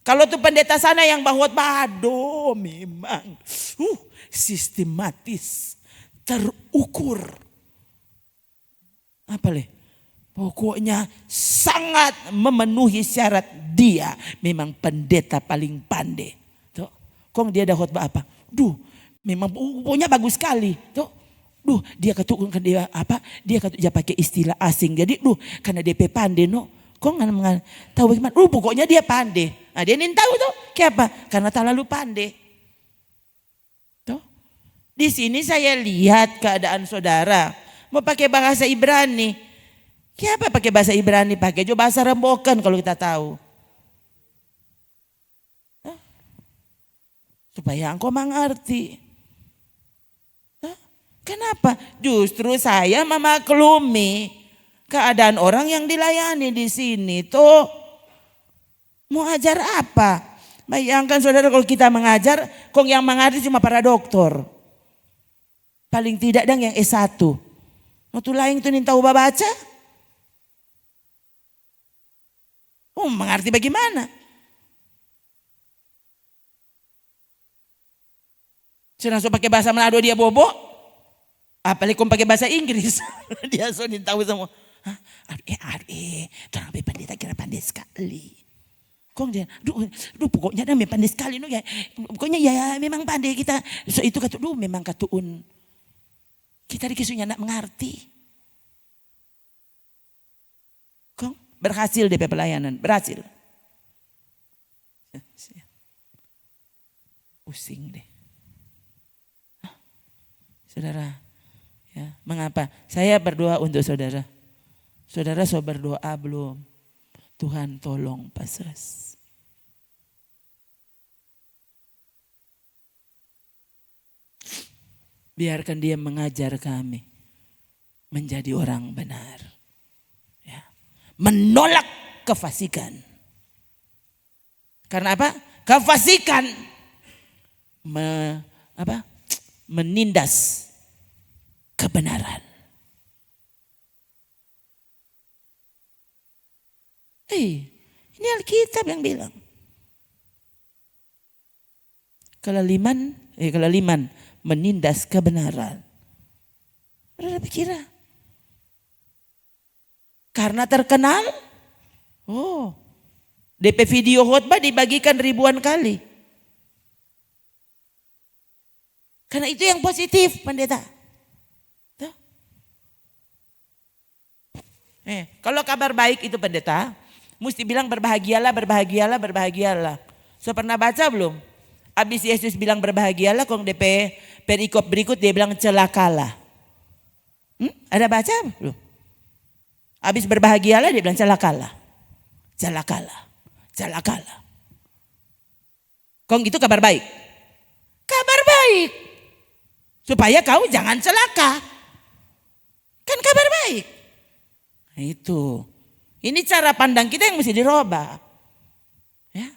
Kalau tuh pendeta sana yang bahwa bado memang sistematis, terukur. Apa pokoknya sangat memenuhi syarat dia memang pendeta paling pandai. Tuh. Kong dia ada khotbah apa? Memang pokoknya bagus sekali. Tuh. Dia ketukkan dia apa? Dia pakai istilah asing. Jadi karena DP pandai kok nggak tahu bagaimana? Pokoknya dia pandai. Nah, dia ingin tahu tuh, kenapa? Karena terlalu pandai. Tuh, di sini saya lihat keadaan saudara mau pakai bahasa Ibrani. Kenapa pakai bahasa Ibrani? Pakai juga bahasa Rembokan kalau kita tahu. Supaya engkau mengerti. Kenapa? Justru saya memaklumi keadaan orang yang dilayani di sini tuh. Mau ajar apa? Bayangkan saudara kalau kita mengajar, kok yang mengajar cuma para dokter. Paling tidak dang yang S1. Mau tuh lain tuh tahu baca? Mengerti bagaimana? Sudah pakai bahasa Manado dia bobo. Apalagi kau pakai bahasa Inggris. Dia sudah tahu semua. Terang pendeta kira pandai sekali. Kok dia, pokoknya dah memang pandai sekali. No, ya. Pokoknya ya memang pandai kita. So itu kata, memang katuun. Kita dikisunya nak mengerti. Kok berhasil DP pelayanan, berhasil. Pusing deh. Saudara. Ya, mengapa? Saya berdoa untuk saudara. Saudara so berdoa belum? Tuhan tolong Pasos. Biarkan dia mengajar kami menjadi orang benar. Ya. Menolak kefasikan. Karena apa? Kefasikan menindas kebenaran. Ini Alkitab yang bilang. Kelaliman menindas kebenaran. Berapa kira? Karena terkenal. DP video khotbah dibagikan ribuan kali. Karena itu yang positif, pendeta. Kalau kabar baik itu pendeta, mesti bilang berbahagialah, berbahagialah, berbahagialah. So pernah baca belum? Habis Yesus bilang berbahagialah, kong DP perikop berikut dia bilang celakalah. Ada baca belum? Habis berbahagialah dia bilang celakalah. Celakalah, celakalah. Kong itu kabar baik. Kabar baik. Supaya kau jangan celaka. Kan kabar baik. Itu. Ini cara pandang kita yang mesti dirubah. Ya.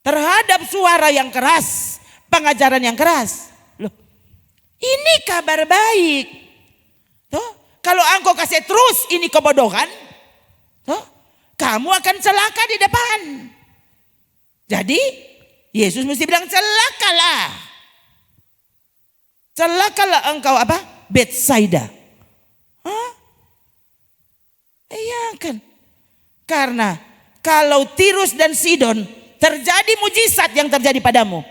Terhadap suara yang keras, pengajaran yang keras. Loh, ini kabar baik. Tuh, kalau engkau kasih terus ini kebodohan, tuh, kamu akan celaka di depan. Jadi, Yesus mesti bilang celakalah. Celakalah engkau apa? Betsaida. Iya kan. Karena kalau Tirus dan Sidon terjadi mujizat yang terjadi padamu,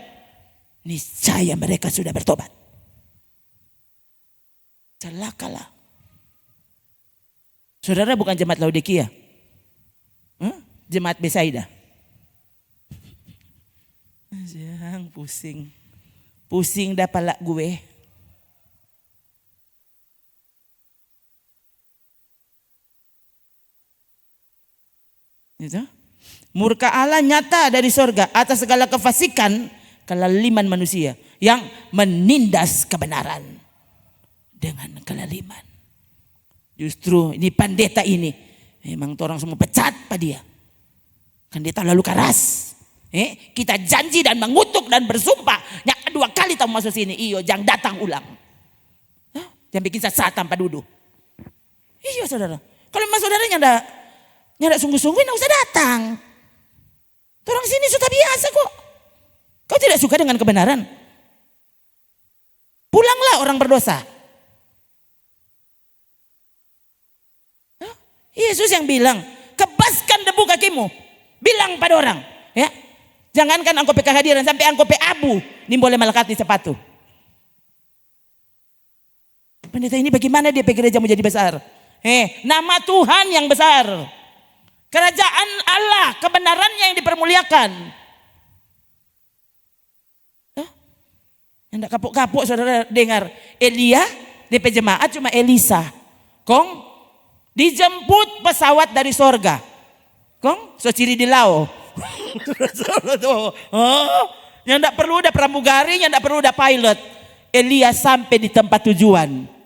niscaya mereka sudah bertobat. Celakalah. Saudara bukan jemaat Laodikia. Jemaat Betsaida. Jangan pusing. Pusing dah pala gue. Itu. Murka Allah nyata dari sorga atas segala kefasikan, kelaliman manusia yang menindas kebenaran dengan kelaliman. Justru ini pendeta ini memang orang semua pecat pada dia. Kan dia terlalu keras. Kita janji dan mengutuk dan bersumpah. Yang kedua kali tahu masuk sini, iyo jangan datang ulang. Jangan bikin sesat tanpa duduk. Iya saudara. Kalau memang saudaranya nggak sungguh-sungguh, nggak usah datang. Orang sini sudah biasa kok. Kau tidak suka dengan kebenaran? Pulanglah orang berdosa. Yesus yang bilang, kebaskan debu kakimu. Bilang pada orang. Ya, jangankan engkau pe kehadiran, sampai engkau pe abu, ini boleh melekat di sepatu. Pendeta ini bagaimana dia pe gereja mau jadi besar? Nama Tuhan yang besar. Kerajaan Allah, kebenarannya yang dipermuliakan. Yang kapok-kapok saudara dengar. Elia, DP jemaat cuma Elisa. Kong, dijemput pesawat dari sorga. Kong, so ciri di lau. Yang tidak perlu ada pramugari, yang tidak perlu ada pilot. Elia sampai di tempat tujuan.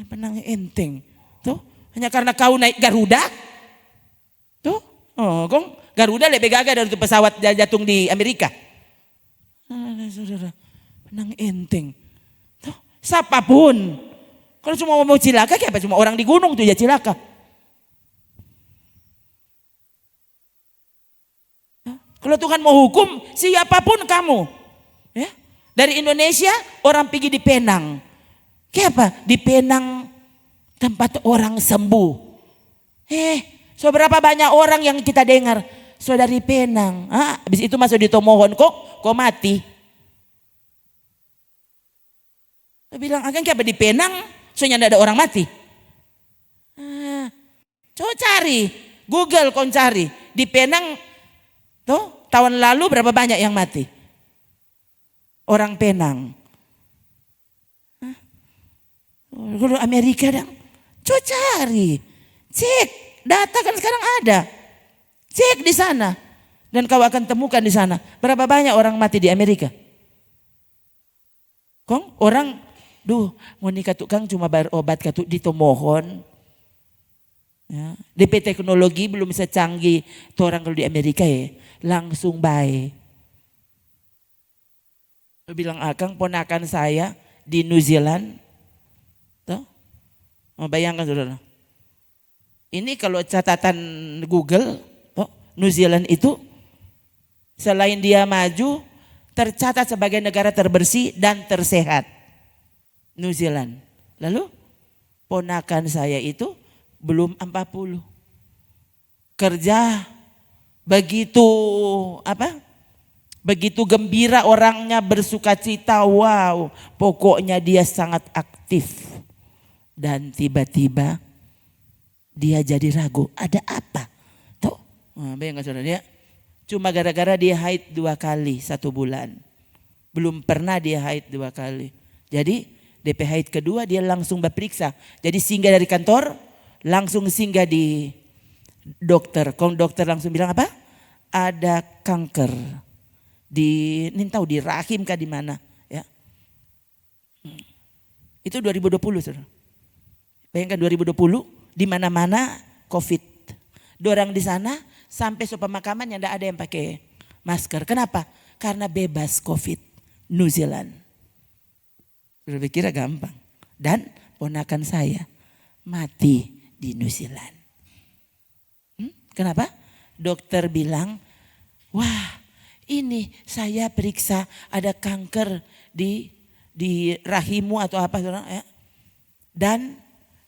Penang enteng. Tuh, hanya karena kau naik Garuda. Tuh, kong Garuda lebih gagah dari itu pesawat jatuh di Amerika. Saudara, penang enteng. Tuh, siapapun. Kalau cuma mau cilaka, kayak apa? Cuma orang di gunung tuh ya cilaka. Kalau Tuhan mau hukum, siapapun kamu. Ya. Dari Indonesia, orang pergi di Penang. Kayak apa? Di Penang tempat orang sembuh. Seberapa banyak orang yang kita dengar. Saudari Penang. Habis itu masuk di Tomohon, kok mati. Saya bilang, akan kayak apa di Penang? Soalnya tidak ada orang mati. Coba cari. Google kau cari. Di Penang, tuh tahun lalu berapa banyak yang mati? Orang Penang. Kalau Amerika dong, coba cari, cek data kan sekarang ada, cek di sana dan kau akan temukan di sana berapa banyak orang mati di Amerika. Kong orang, mau nikah tukang cuma bayar obat katuk di Tomohon. Ya, DP teknologi belum bisa canggih, tuh orang kalau di Amerika ya langsung baik. Bilang akang ponakan saya di New Zealand. Bayangkan saudara, ini kalau catatan Google, New Zealand itu selain dia maju, tercatat sebagai negara terbersih dan tersehat. New Zealand. Lalu ponakan saya itu belum 40. Kerja begitu begitu gembira orangnya, bersukacita, wow, pokoknya dia sangat aktif. Dan tiba-tiba dia jadi ragu, ada apa? Tuh, bayangkan saudara dia, cuma gara-gara dia haid 2 kali 1 bulan. Belum pernah dia haid 2 kali. Jadi DP haid kedua dia langsung berperiksa. Jadi singgah dari kantor, langsung singgah di dokter. Kong dokter langsung bilang apa? Ada kanker di, tahu di rahim kah di mana? Ya. Itu 2020 saudara. Bayangkan 2020 di mana-mana COVID. Dorang di sana sampai so pemakaman yang tidak ada yang pakai masker. Kenapa? Karena bebas COVID. New Zealand. Sudah pikir gampang. Dan ponakan saya mati di New Zealand. Kenapa? Dokter bilang, wah ini saya periksa ada kanker di rahimmu atau apa. Ya. Dan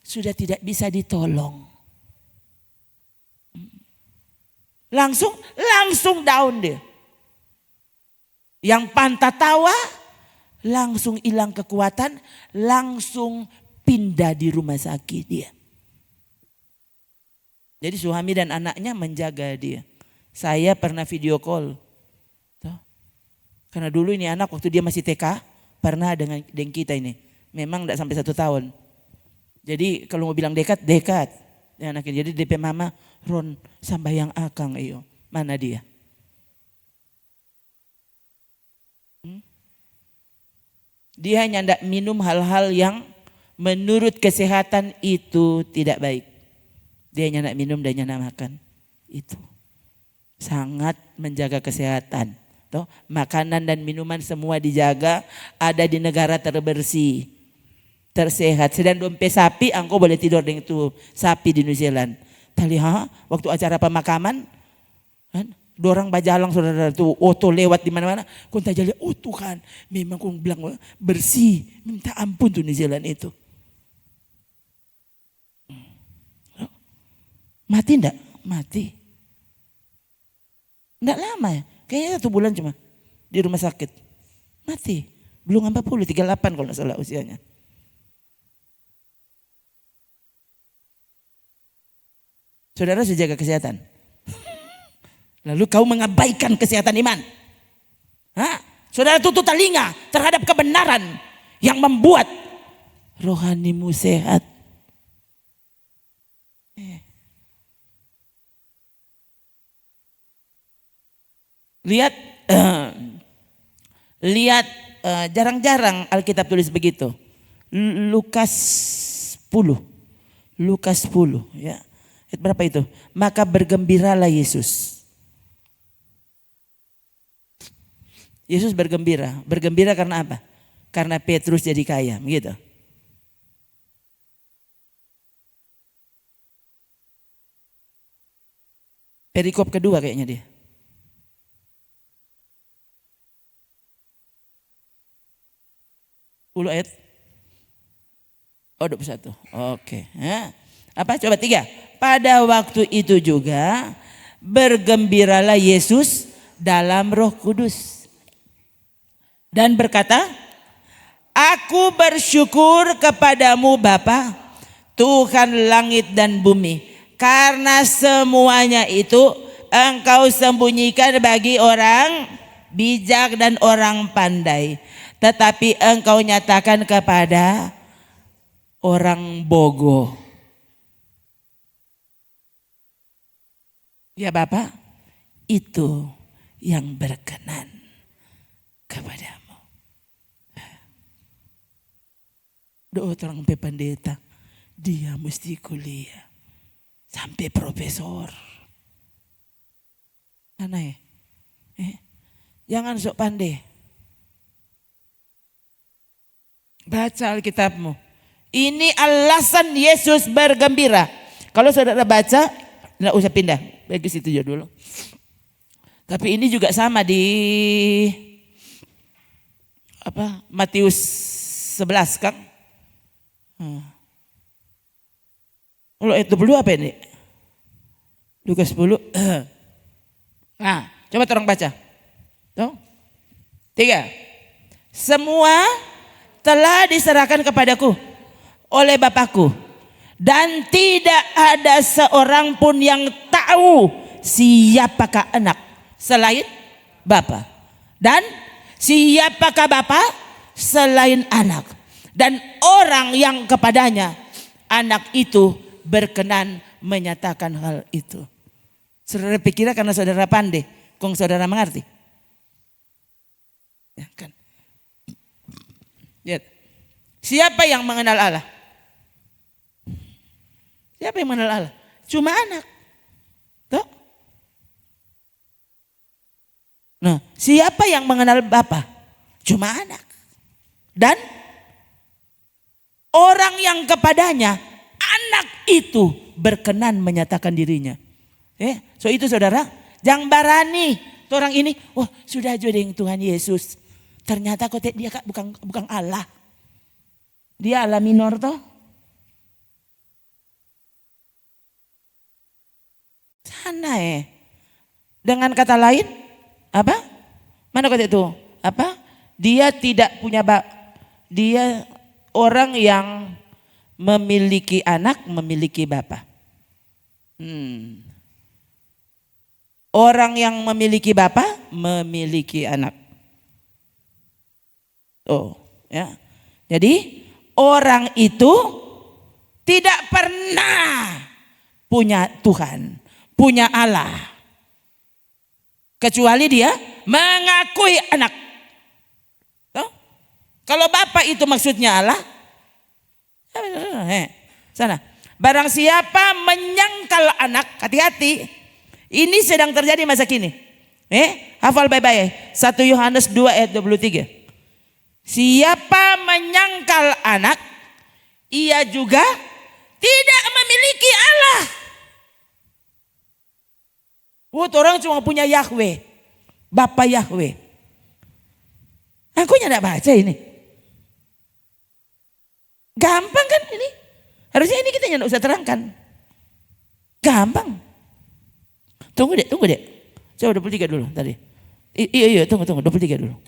sudah tidak bisa ditolong. Langsung down dia. Yang pantat tawa langsung hilang kekuatan, langsung pindah di rumah sakit dia. Jadi suami dan anaknya menjaga dia. Saya pernah video call. Karena dulu ini anak waktu dia masih TK pernah dengan kita ini. Memang tidak sampai 1 tahun. Jadi kalau mau bilang dekat. Ya, anaknya. Jadi DP mama, Ron sambayang akang iyo. Mana dia? Dia hanya tidak minum hal-hal yang menurut kesehatan itu tidak baik. Dia hanya tidak minum dan hanya makan. Itu sangat menjaga kesehatan. Toh, makanan dan minuman semua dijaga, ada di negara terbersih. Tersehat. Sedang dompet sapi, engkau boleh tidur dengan itu sapi di New Zealand. Tali waktu acara pemakaman, kan, dorang bajalang saudara itu, oto lewat di mana-mana. Kau tak jadi, Tuhan, memang kau bilang bersih, minta ampun tuh New Zealand itu. Mati enggak? Mati. Enggak lama ya, kayaknya 1 bulan cuma di rumah sakit. Mati. Belum 40, 38 kalau enggak salah usianya. Saudara harus jaga kesehatan. Lalu kau mengabaikan kesehatan iman. Saudara tutup telinga terhadap kebenaran yang membuat rohanimu sehat. Lihat, lihat jarang-jarang Alkitab tulis begitu. Lukas 10. Lukas 10 ya. Ayat berapa itu? Maka bergembiralah Yesus. Yesus bergembira. Bergembira karena apa? Karena Petrus jadi kaya, gitu. Perikop kedua kayaknya dia. Ayat 21. Oke. Ya. Apa? Coba 3. Pada waktu itu juga bergembiralah Yesus dalam Roh Kudus dan berkata, Aku bersyukur kepadamu Bapa, Tuhan langit dan bumi, karena semuanya itu Engkau sembunyikan bagi orang bijak dan orang pandai, tetapi Engkau nyatakan kepada orang bogoh. Ya Bapak, itu yang berkenan kepadamu. Doa orang pendeta, dia mesti kuliah sampai profesor. Mana ya? Jangan sok pandai. Baca Alkitabmu. Ini alasan Yesus bergembira. Kalau saudara baca, nggak usah pindah, bagi situ aja dulu. Tapi ini juga sama di Matius 11 kan? Ayat 20 apa ini? Lukas 10. Nah, coba tolong baca. Tuh. 3. Semua telah diserahkan kepadaku oleh Bapakku, dan tidak ada seorang pun yang tahu siapakah anak selain Bapa, dan siapakah Bapa selain anak, dan orang yang kepadanya anak itu berkenan menyatakan hal itu. Saudara pikirnya karena saudara pandai, kong saudara mengerti? Ya kan? Lihat. Siapa yang mengenal Allah? Siapa yang mengenal Allah? Cuma anak. Tuh. Nah, siapa yang mengenal Bapa? Cuma anak. Dan orang yang kepadanya anak itu berkenan menyatakan dirinya. So itu saudara, jangan barani orang ini, sudah aja dengan Tuhan Yesus. Ternyata kok dia bukan Allah. Dia Allah minor toh. Sana Dengan kata lain, apa? Mana kata itu? Apa? Dia tidak punya dia orang yang memiliki anak, memiliki bapa. Orang yang memiliki bapa, memiliki anak. Ya. Jadi orang itu tidak pernah punya Tuhan, punya Allah, kecuali dia mengakui anak. Kalau Bapa itu maksudnya Allah, sana. Barang siapa menyangkal anak, hati-hati. Ini sedang terjadi masa kini. Hafal baik-baik. 1 Yohanes 2 ayat 23. Siapa menyangkal anak, ia juga tidak memiliki Allah. Orang cuma punya Yahweh, Bapa Yahweh. Aku tidak baca ini. Gampang kan ini? Harusnya ini kita tidak usah terangkan. Gampang. Tunggu dek. Coba 23 dulu tadi. Iya, tunggu 23 dulu.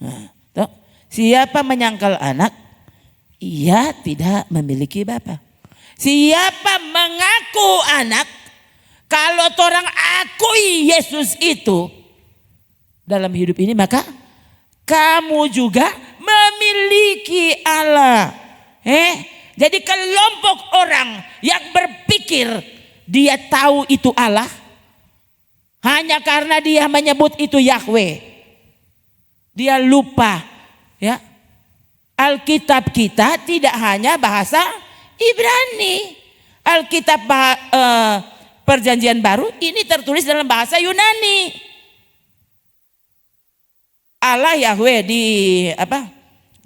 Nah, siapa menyangkal anak, ia tidak memiliki bapa. Siapa mengaku anak, kalau orang akui Yesus itu dalam hidup ini, maka kamu juga memiliki Allah. Jadi kelompok orang yang berpikir dia tahu itu Allah, Hanya karena dia menyebut itu Yahweh. Dia lupa, ya. Alkitab kita tidak hanya bahasa Ibrani. Alkitab Perjanjian Baru ini tertulis dalam bahasa Yunani. Allah Yahweh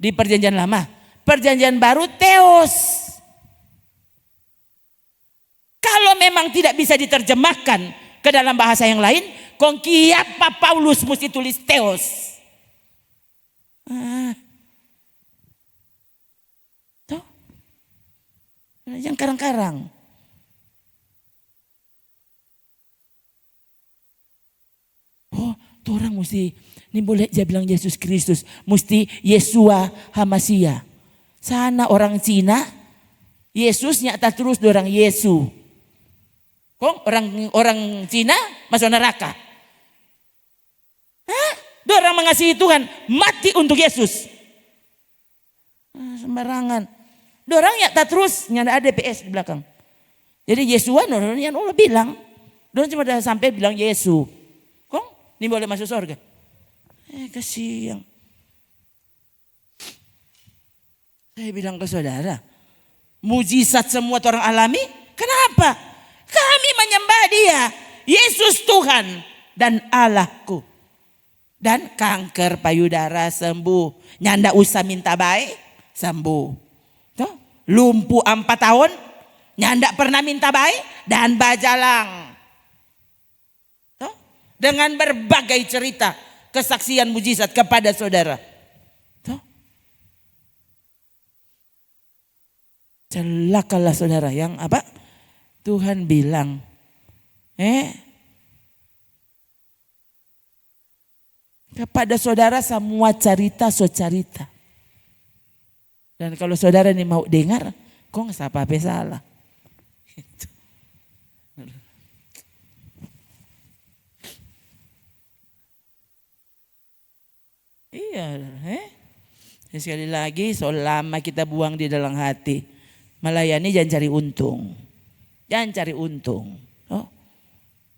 di Perjanjian Lama. Perjanjian Baru Theos. Kalau memang tidak bisa diterjemahkan ke dalam bahasa yang lain, kiapa Paulus mesti tulis Theos. Tuh. Yang karang-karang. Oh, tuh orang mesti, ini boleh dia bilang Yesus Kristus, mesti Yeshua Hamasia. Sana orang Cina, Yesusnya tak terus orang Yesu. Kok orang Cina masuk neraka? Hah? Dorang mengasihi Tuhan, mati untuk Yesus. Sembarangan. Dorang ya tak terus, nyanda ada PS di belakang. Jadi Yesua, yang Allah bilang, dorang cuma dah sampai bilang Yesus. Kok ini boleh masuk surga? Kasihan. Saya bilang ke saudara, mujizat semua orang alami, kenapa? Kami menyembah dia, Yesus Tuhan dan Allahku. Dan kanker payudara sembuh, nyanda usah minta baik, sembuh. Tuh, lumpuh 4 tahun, nyanda pernah minta baik dan bajalang. Tuh, dengan berbagai cerita kesaksian mujizat kepada saudara. Tuh. Celakalah saudara yang apa? Tuhan bilang, kepada saudara semua cerita so cerita. Dan kalau saudara ini mau dengar, kok nggak apa-apa salah. Gitu. Iya, sekali lagi selama kita buang di dalam hati, melayani jangan cari untung. Jangan cari untung. Oh.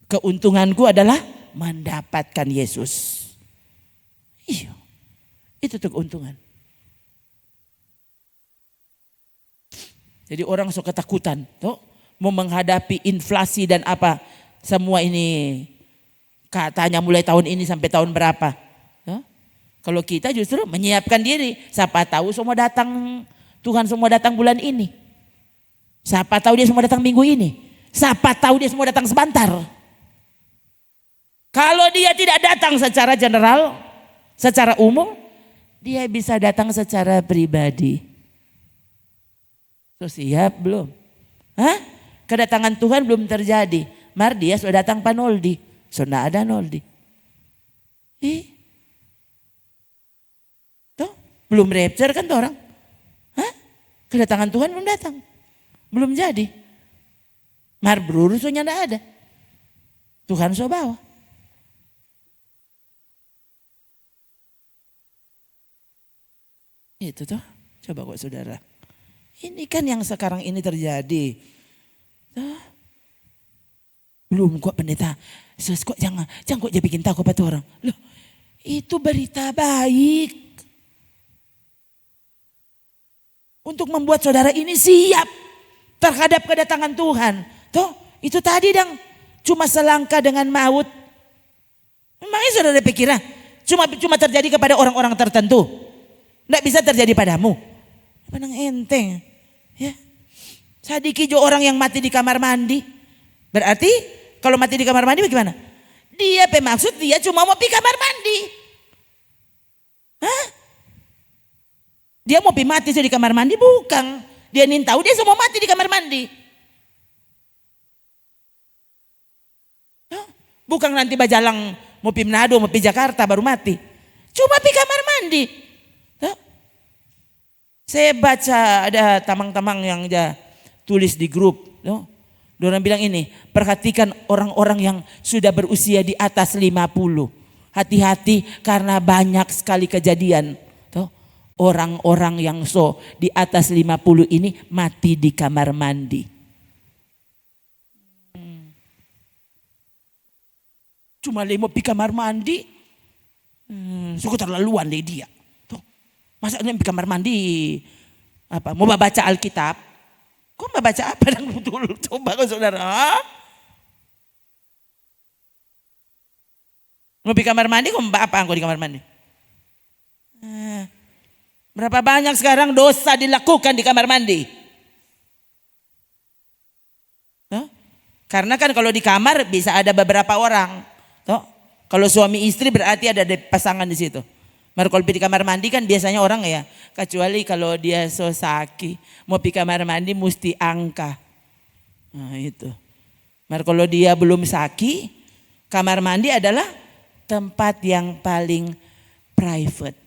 Keuntunganku adalah mendapatkan Yesus. Iya, itu tuh keuntungan. Jadi orang sok ketakutan, tuh, mau menghadapi inflasi dan apa semua ini katanya mulai tahun ini sampai tahun berapa. Tuh. Kalau kita justru menyiapkan diri, siapa tahu semua datang Tuhan semua datang bulan ini. Siapa tahu dia semua datang minggu ini. Siapa tahu dia semua datang sebentar. Kalau dia tidak datang secara general, secara umum, dia bisa datang secara pribadi. So, siap belum? Hah? Kedatangan Tuhan belum terjadi. Mar dia sudah datang panoldi. Sudah ada noldi. Tuh, belum rapture kan tuh orang. Hah? Kedatangan Tuhan belum datang. Belum jadi. Mar berurusannya enggak ada. Tuhan so bawa. Itu tuh. Coba kok saudara. Ini kan yang sekarang ini terjadi. Tuh. Belum kok pendeta. Kok jangan kok dia bikin takut pada orang. Loh, itu berita baik. Untuk membuat saudara ini siap terhadap kedatangan Tuhan. Tuh, itu tadi dong. Cuma selangkah dengan maut. Memangnya saudara pikirnya cuma terjadi kepada orang-orang tertentu. Tidak bisa terjadi padamu. Menang enteng. Ya. Sadiki jo orang yang mati di kamar mandi. Berarti kalau mati di kamar mandi bagaimana? Dia maksud dia cuma mau pergi kamar mandi. Hah? Dia mau pergi mati di kamar mandi? Bukan. Dia ingin tahu dia semua mati di kamar mandi. Bukan nanti bajalang mau pergi Manado, mau pergi Jakarta baru mati. Cuma pergi kamar mandi. Saya baca ada tamang-tamang yang dia tulis di grup. Orang bilang ini, perhatikan orang-orang yang sudah berusia di atas 50. Hati-hati karena banyak sekali kejadian. Orang-orang yang di atas 50 ini mati di kamar mandi. Cuma dia mau pergi kamar mandi. Suku terlaluan deh dia. Tuh, masa dia pergi kamar mandi apa? Mau baca Alkitab? Kok mau baca apa dan betul? Coba kau saudara. Mau pergi kamar mandi? Kau apa engkau di kamar mandi? Berapa banyak sekarang dosa dilakukan di kamar mandi? Tuh? Karena kan kalau di kamar bisa ada beberapa orang. Tuh? Kalau suami istri berarti ada pasangan di situ. Kalau pergi di kamar mandi kan biasanya orang ya, kecuali kalau dia sosaki, mau pergi kamar mandi mesti angka. Nah itu. Kalau dia belum saki, kamar mandi adalah tempat yang paling private,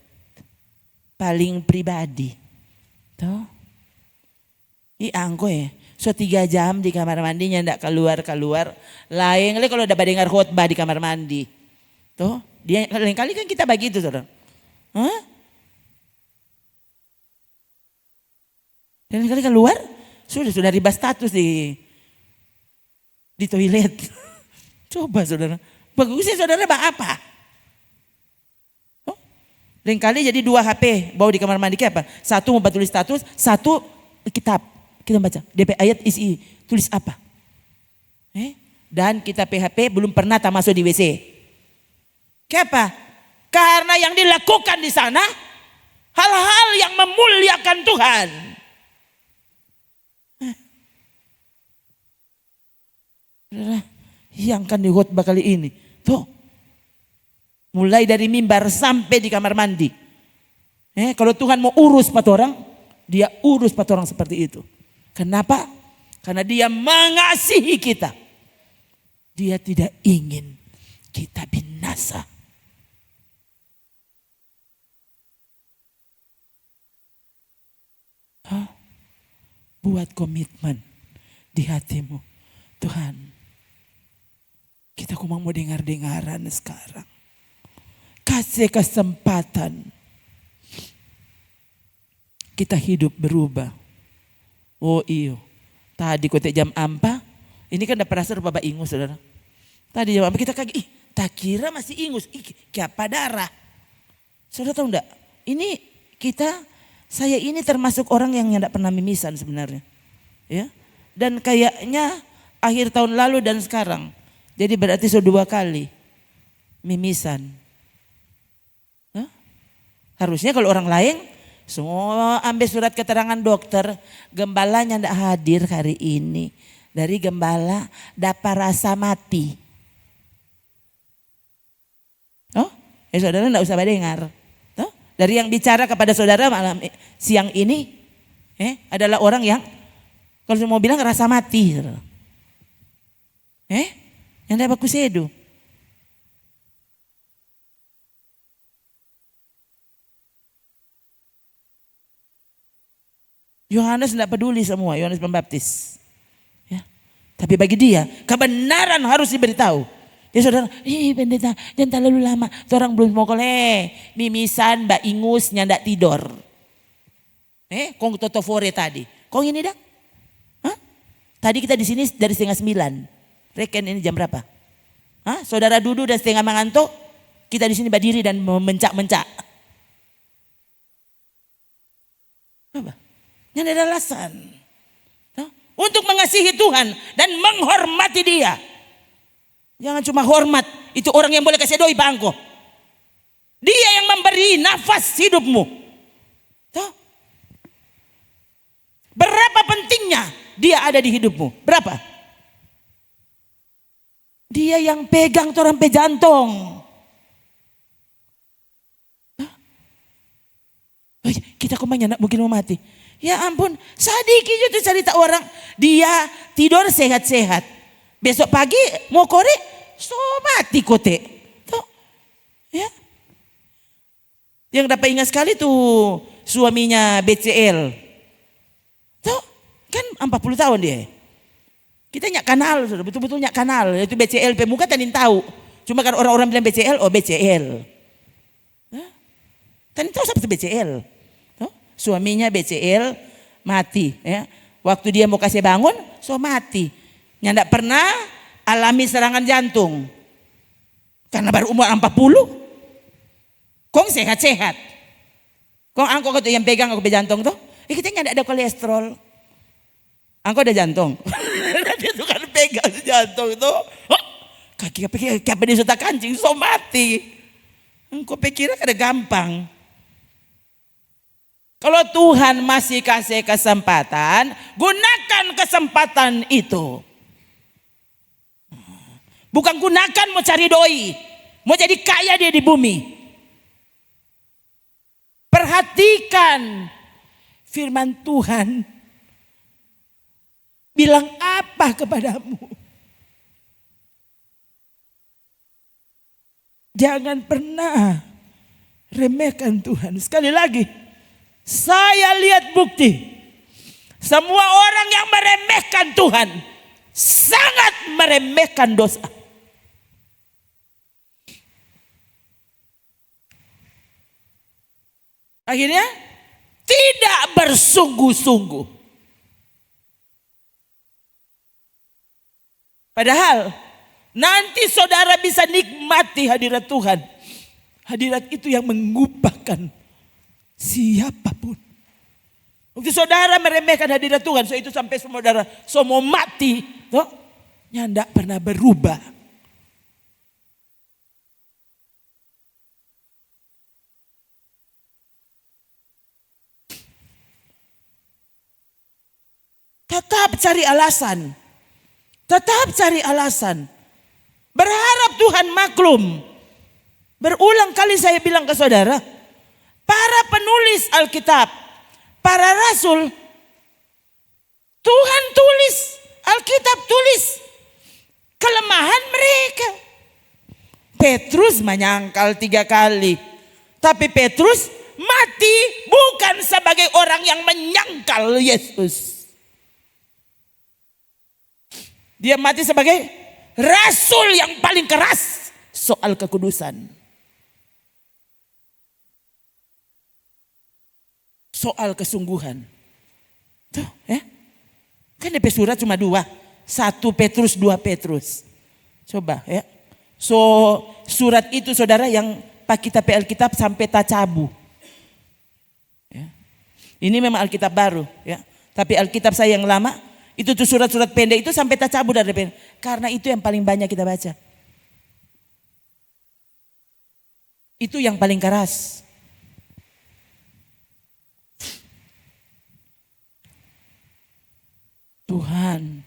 paling pribadi. Tuh. Angko ya. So 3 jam di kamar mandinya ndak keluar. Lain kali kalau dapat dengar khotbah di kamar mandi. Tuh, dia lain kali kan kita begitu, saudara. Hah? Lain kali keluar, sudah ribas status di toilet. Coba saudara, bagusnya saudara apa? Oh, lain kali jadi 2 HP bawa di kamar mandi kayak apa? Satu mau tulis status, satu kitab. Kita baca, DP ayat isi, tulis apa? Dan kita PHP belum pernah tak masuk di WC. Kenapa? Karena yang dilakukan di sana hal-hal yang memuliakan Tuhan. Yang kan di khotbah kali ini. Tuh. Mulai dari mimbar sampai di kamar mandi. Kalau Tuhan mau urus 4 orang, dia urus 4 orang seperti itu. Kenapa? Karena dia mengasihi kita. Dia tidak ingin kita binasa. Buat komitmen di hatimu. Tuhan, kita cuma mau dengar-dengaran sekarang. Kasih kesempatan. Kita hidup berubah. Oh iyo. Tadi kote jam ampa. Ini kan udah perasa Bapak ingus saudara. Tadi jam ampa kita kaget. Tak kira masih ingus. Kayak apa darah. Saudara tahu enggak? Ini saya ini termasuk orang yang tidak pernah mimisan sebenarnya. Ya. Dan kayaknya akhir tahun lalu dan sekarang. Jadi berarti sudah 2 kali mimisan. Hah? Harusnya kalau orang lain semua ambil surat keterangan dokter. Gembalanya tidak hadir hari ini. Dari gembala dapat rasa mati. Oh, saudara tidak usah dengar. Dari yang bicara kepada saudara malam siang ini adalah orang yang kalau mau bilang rasa mati. Yang dapat kusedu. Yohanes tidak peduli semua, Yohanes Pembaptis. Ya. Tapi bagi dia kebenaran harus diberitahu. Ya saudara, pendeta jangan terlalu lama. Orang belum mau mimisan, mbak ingus, nyandak tidur. Kong totofore tadi. Kong ini dah? Hah? Tadi kita di sini dari 8:30. Reken ini jam berapa? Hah? Saudara duduk dan setengah mengantuk. Kita di sini berdiri dan mencak-mencak. Apa? Yang ada alasan. Untuk mengasihi Tuhan dan menghormati dia. Jangan cuma hormat, itu orang yang boleh kasih doi bangko. Dia yang memberi nafas hidupmu. Tuh. Berapa pentingnya dia ada di hidupmu? Berapa? Dia yang pegang orang pe jantung. Kita kemana mungkin mau mati. Ya ampun, sedikit itu cerita orang. Dia tidur sehat-sehat. Besok pagi mau korek, so mati kote. Tuh. Ya. Yang dapat ingat sekali tuh suaminya BCL. Tuh, kan 40 tahun dia. Kita nyak kanal, betul-betul nyak kanal. Itu BCL, pemuka tanin tahu. Cuma kan orang-orang bilang BCL, oh BCL. Tanin tahu siapa itu BCL. Tuh, suaminya BCL mati. Ya. Waktu dia mau kasih bangun, so mati. Yang tidak pernah alami serangan jantung. Karena baru umur 40. Kong sehat-sehat. Kong angko tuh yang pegang aku jantung tuh. Kita nggak ada kolesterol. Angko ada jantung. Dia tuh kan pegang jantung tuh. Kaki apa dia sudah kancing so mati. Engkau pikir ada gampang. Kalau Tuhan masih kasih kesempatan, gunakan kesempatan itu. Bukan gunakan mau cari doi, mau jadi kaya dia di bumi. Perhatikan firman Tuhan. Bilang apa kepadamu? Jangan pernah remehkan Tuhan. Sekali lagi, saya lihat bukti. Semua orang yang meremehkan Tuhan sangat meremehkan dosa. Akhirnya tidak bersungguh-sungguh. Padahal nanti saudara bisa nikmati hadirat Tuhan. Hadirat itu yang mengubahkan siapapun. Waktu saudara meremehkan hadirat Tuhan, so itu sampai saudara semua mati, toh, tidak pernah berubah. Tetap cari alasan. Tetap cari alasan. Berharap Tuhan maklum. Berulang kali saya bilang ke saudara, para penulis Alkitab, para rasul, Tuhan tulis, Alkitab tulis kelemahan mereka. Petrus menyangkal 3 kali. Tapi Petrus mati bukan sebagai orang yang menyangkal Yesus. Dia mati sebagai rasul yang paling keras soal kekudusan. Soal kesungguhan. Tuh, ya. Kan DP surat cuma 2. 1 Petrus, 2 Petrus. Coba ya. So surat itu saudara yang Pak kita Alkitab sampai tacabu. Ya. Ini memang Alkitab baru ya. Tapi Alkitab saya yang lama itu tuh surat-surat pendek itu sampai tacabu dari pendek. Karena itu yang paling banyak kita baca. Itu yang paling keras. Tuhan.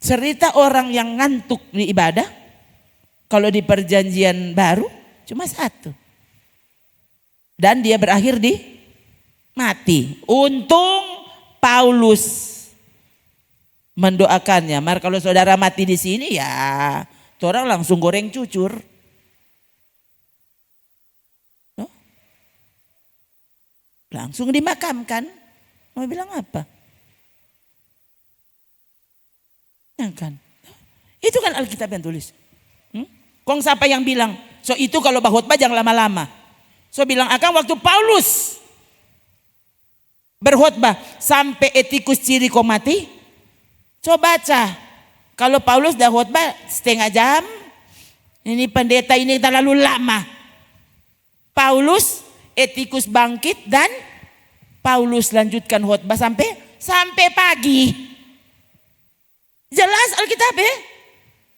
Cerita orang yang ngantuk di ibadah. Kalau di perjanjian baru cuma 1. Dan dia berakhir di mati. Untung Paulus mendoakannya. Mar kalau saudara mati di sini ya, orang langsung goreng cucur. No? Langsung dimakamkan. Mau bilang apa? Ya kan? Itu kan Alkitab yang tulis. Kong siapa yang bilang? So itu kalau bahutbah jangan lama-lama. So bilang akan waktu Paulus berkhotbah sampai Etikus Ciriko mati. Coba baca. Kalau Paulus dah khotbah setengah jam. Ini pendeta ini terlalu lama. Paulus, Etikus bangkit dan Paulus lanjutkan khotbah sampai pagi. Jelas Alkitab ya.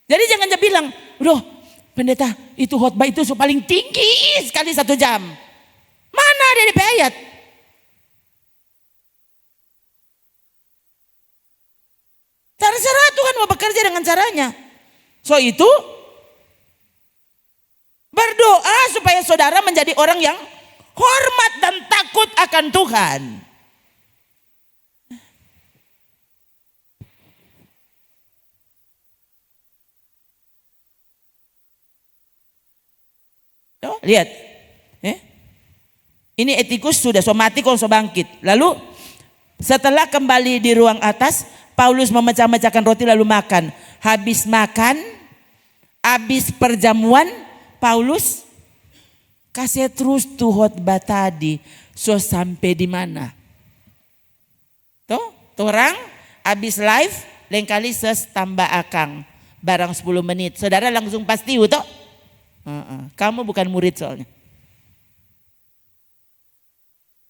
Jadi jangan dia bilang, "Udah, pendeta itu khotbah itu paling tinggi sekali 1 jam." Mana ada di ayat? Terserah Tuhan mau bekerja dengan caranya. So itu berdoa supaya saudara menjadi orang yang hormat dan takut akan Tuhan. Oh, lihat. Ini Etikus sudah so mati kok so bangkit. Lalu setelah kembali di ruang atas, Paulus memecah-mecahkan roti lalu makan. Habis makan, habis perjamuan, Paulus kasih terus tuh khotbah tadi. So sampai di mana? Tuh orang Habis live, lain kali tambah akang. Barang 10 menit. Saudara langsung pasti toh? Kamu bukan murid soalnya.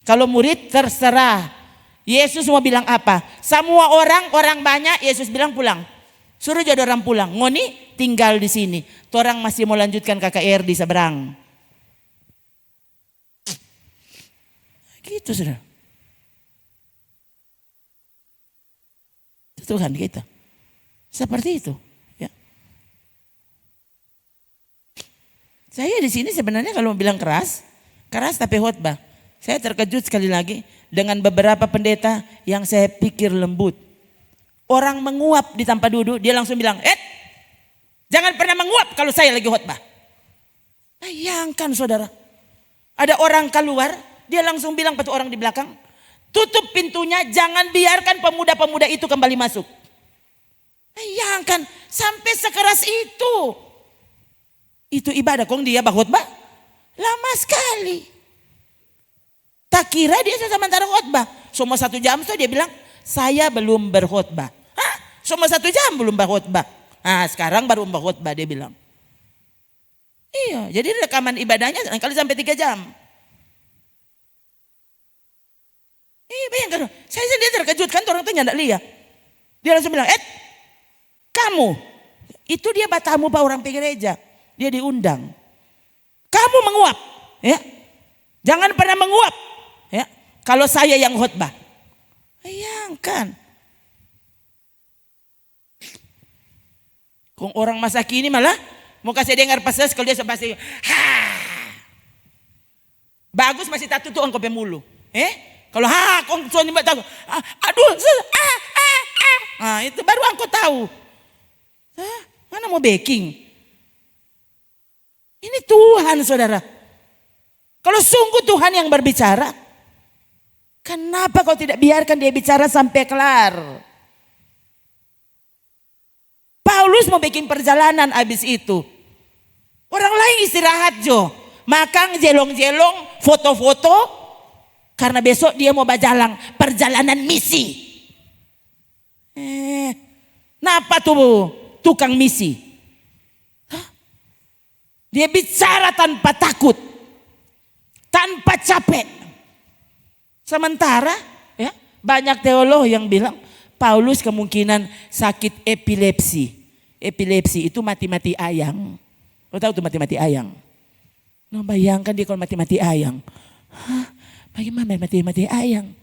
Kalau murid terserah. Yesus mau bilang apa? Semua orang banyak, Yesus bilang pulang. Suruh jadi orang pulang. Ngoni tinggal di sini. Orang masih mau lanjutkan KKR di seberang. Gitu saudara. Tuhan kita. Seperti itu. Ya. Saya di sini sebenarnya kalau bilang keras tapi khotbah. Saya terkejut sekali lagi dengan beberapa pendeta yang saya pikir lembut. Orang menguap di tempat duduk, dia langsung bilang, jangan pernah menguap kalau saya lagi khotbah. Bayangkan saudara. Ada orang keluar, dia langsung bilang pada orang di belakang, tutup pintunya, jangan biarkan pemuda-pemuda itu kembali masuk. Bayangkan sampai sekeras itu. Itu ibadah kong dia khotbah lama sekali. Tak kira dia sementara khotbah. Semua 1 jam tuh dia bilang, saya belum berkhotbah. Semua 1 jam belum berkhotbah. Sekarang baru berkhotbah dia bilang. Iya, jadi rekaman ibadahnya kali sampai 3 jam. Bayangkan, saya sendiri terkejut kan orang itu nyandak lihat. Dia langsung bilang, kamu, itu dia batamu pak orang gereja. Dia diundang. Kamu menguap, ya. Jangan pernah menguap, ya. Kalau saya yang khotbah. Bayangkan. Kong orang masa kini malah mau kasih dengar pasal kalau dia pasti bagus masih tak tutup engkau pemulu. Kalau kong suami tahu. Aduh, itu baru engkau tahu. Mana mau baking? Ini Tuhan saudara. Kalau sungguh Tuhan yang berbicara, kenapa kau tidak biarkan dia bicara sampai kelar? Paulus mau bikin perjalanan habis itu. Orang lain istirahat jo. Makan jelong-jelong, foto-foto. Karena besok dia mau berjalan perjalanan misi. Napa tuh tukang misi? Dia bicara tanpa takut. Tanpa capek. Sementara ya, banyak teolog yang bilang Paulus kemungkinan sakit epilepsi. Epilepsi itu mati-mati ayang. Lo tahu tuh mati-mati ayang? No, bayangkan dia kalau mati-mati ayang. Bagaimana mati-mati ayang?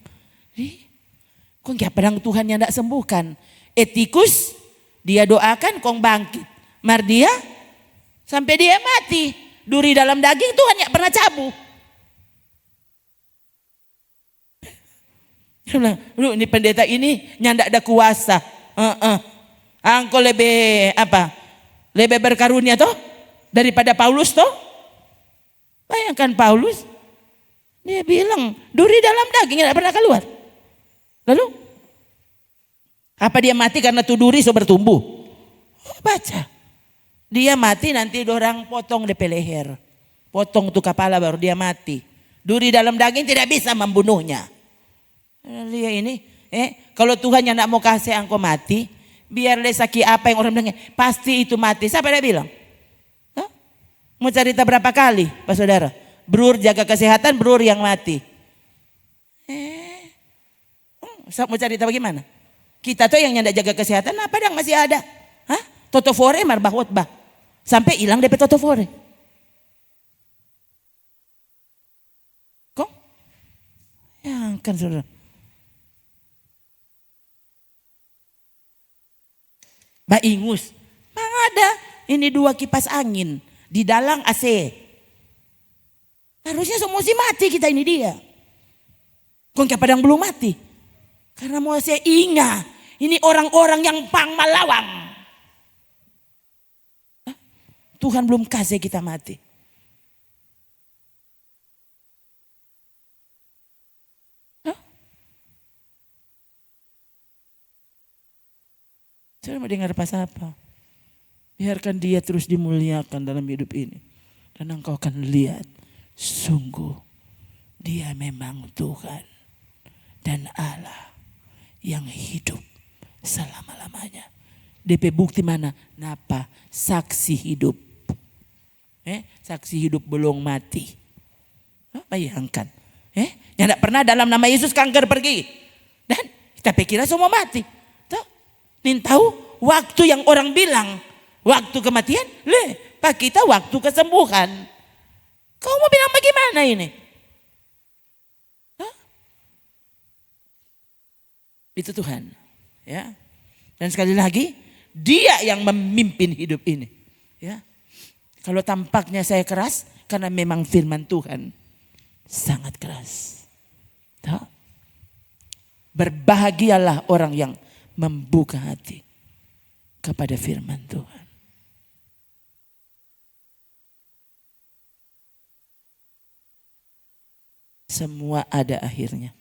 Kok nggak pedang Tuhan yang tidak sembuhkan? Etikus dia doakan kong bangkit. Mardia sampai dia mati. Duri dalam daging Tuhan nggak pernah cabut. Lu ini pendeta ini nyandak ada kuasa. Angko lebih apa? Lebih berkarunia toh daripada Paulus toh. Bayangkan Paulus, dia bilang duri dalam daging tidak pernah keluar. Lalu apa dia mati karena tuh duri so bertumbuh? Baca, dia mati nanti orang potong DP leher, potong tuh kepala baru dia mati. Duri dalam daging tidak bisa membunuhnya. Lihat ini, kalau Tuhan yang tidak mau kasih engkau mati, biar lesaki apa yang orang bilang, pasti itu mati. Siapa dia bilang? Mau cerita berapa kali, Pak Saudara? Brur jaga kesehatan, brur yang mati. Mau cerita bagaimana? Kita tuh yang nyandak jaga kesehatan, apa yang masih ada? Totofore marbah khotbah. Sampai hilang DP totofore. Kok? Ya kan saudara. Mbak Ingus, mang ada ini 2 kipas angin di dalam AC. Harusnya semua sih mati kita ini dia. Kok kayak padang belum mati? Karena mau saya ingat ini orang-orang yang pang malawang. Tuhan belum kasih kita mati. Saya mau dengar pasal apa? Biarkan dia terus dimuliakan dalam hidup ini. Dan engkau akan lihat sungguh dia memang Tuhan dan Allah yang hidup selama-lamanya. DP bukti mana? Napa? Saksi hidup. Saksi hidup belum mati. Bayangkan. Yang tidak pernah dalam nama Yesus kanker pergi. Dan kita pikir semua mati. Nin tahu waktu yang orang bilang waktu kematian, Pak kita waktu kesembuhan. Kau mau bilang bagaimana ini? Itu Tuhan, ya. Dan sekali lagi, Dia yang memimpin hidup ini, ya. Kalau tampaknya saya keras, karena memang firman Tuhan sangat keras. Berbahagialah orang yang membuka hati kepada firman Tuhan. Semua ada akhirnya.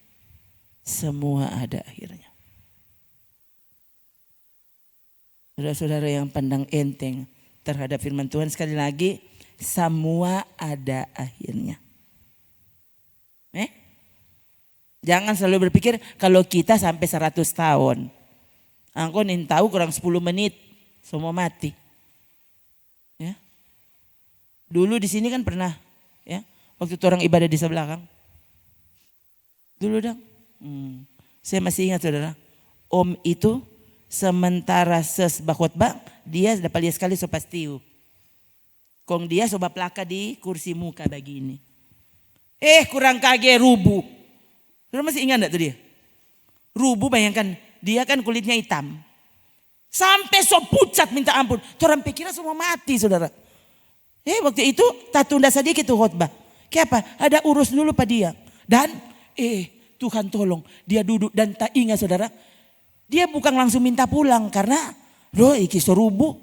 Semua ada akhirnya. Saudara-saudara yang pandang enteng terhadap firman Tuhan, sekali lagi, semua ada akhirnya. Jangan selalu berpikir kalau kita sampai 100 tahun. Engkau nin tahu kurang 10 menit semua mati. Ya. Dulu di sini kan pernah, ya, waktu itu orang ibadah di sebelah kan. Dulu dong. Saya masih ingat saudara. Om itu sementara khotbah dia dapat lihat sekali so pastiu. Kong dia soba plaka di kursi muka begini. Kurang kaget rubuh. Saudara masih ingat enggak tuh dia? Rubuh, bayangkan dia kan kulitnya hitam. Sampai so pucat minta ampun. Orang pikirnya semua mati saudara. Waktu itu tak tunda sedikit tuh khotbah. Kenapa? Ada urus dulu pak dia. Dan Tuhan tolong dia duduk dan tak ingat saudara. Dia bukan langsung minta pulang karena iki so rubuh.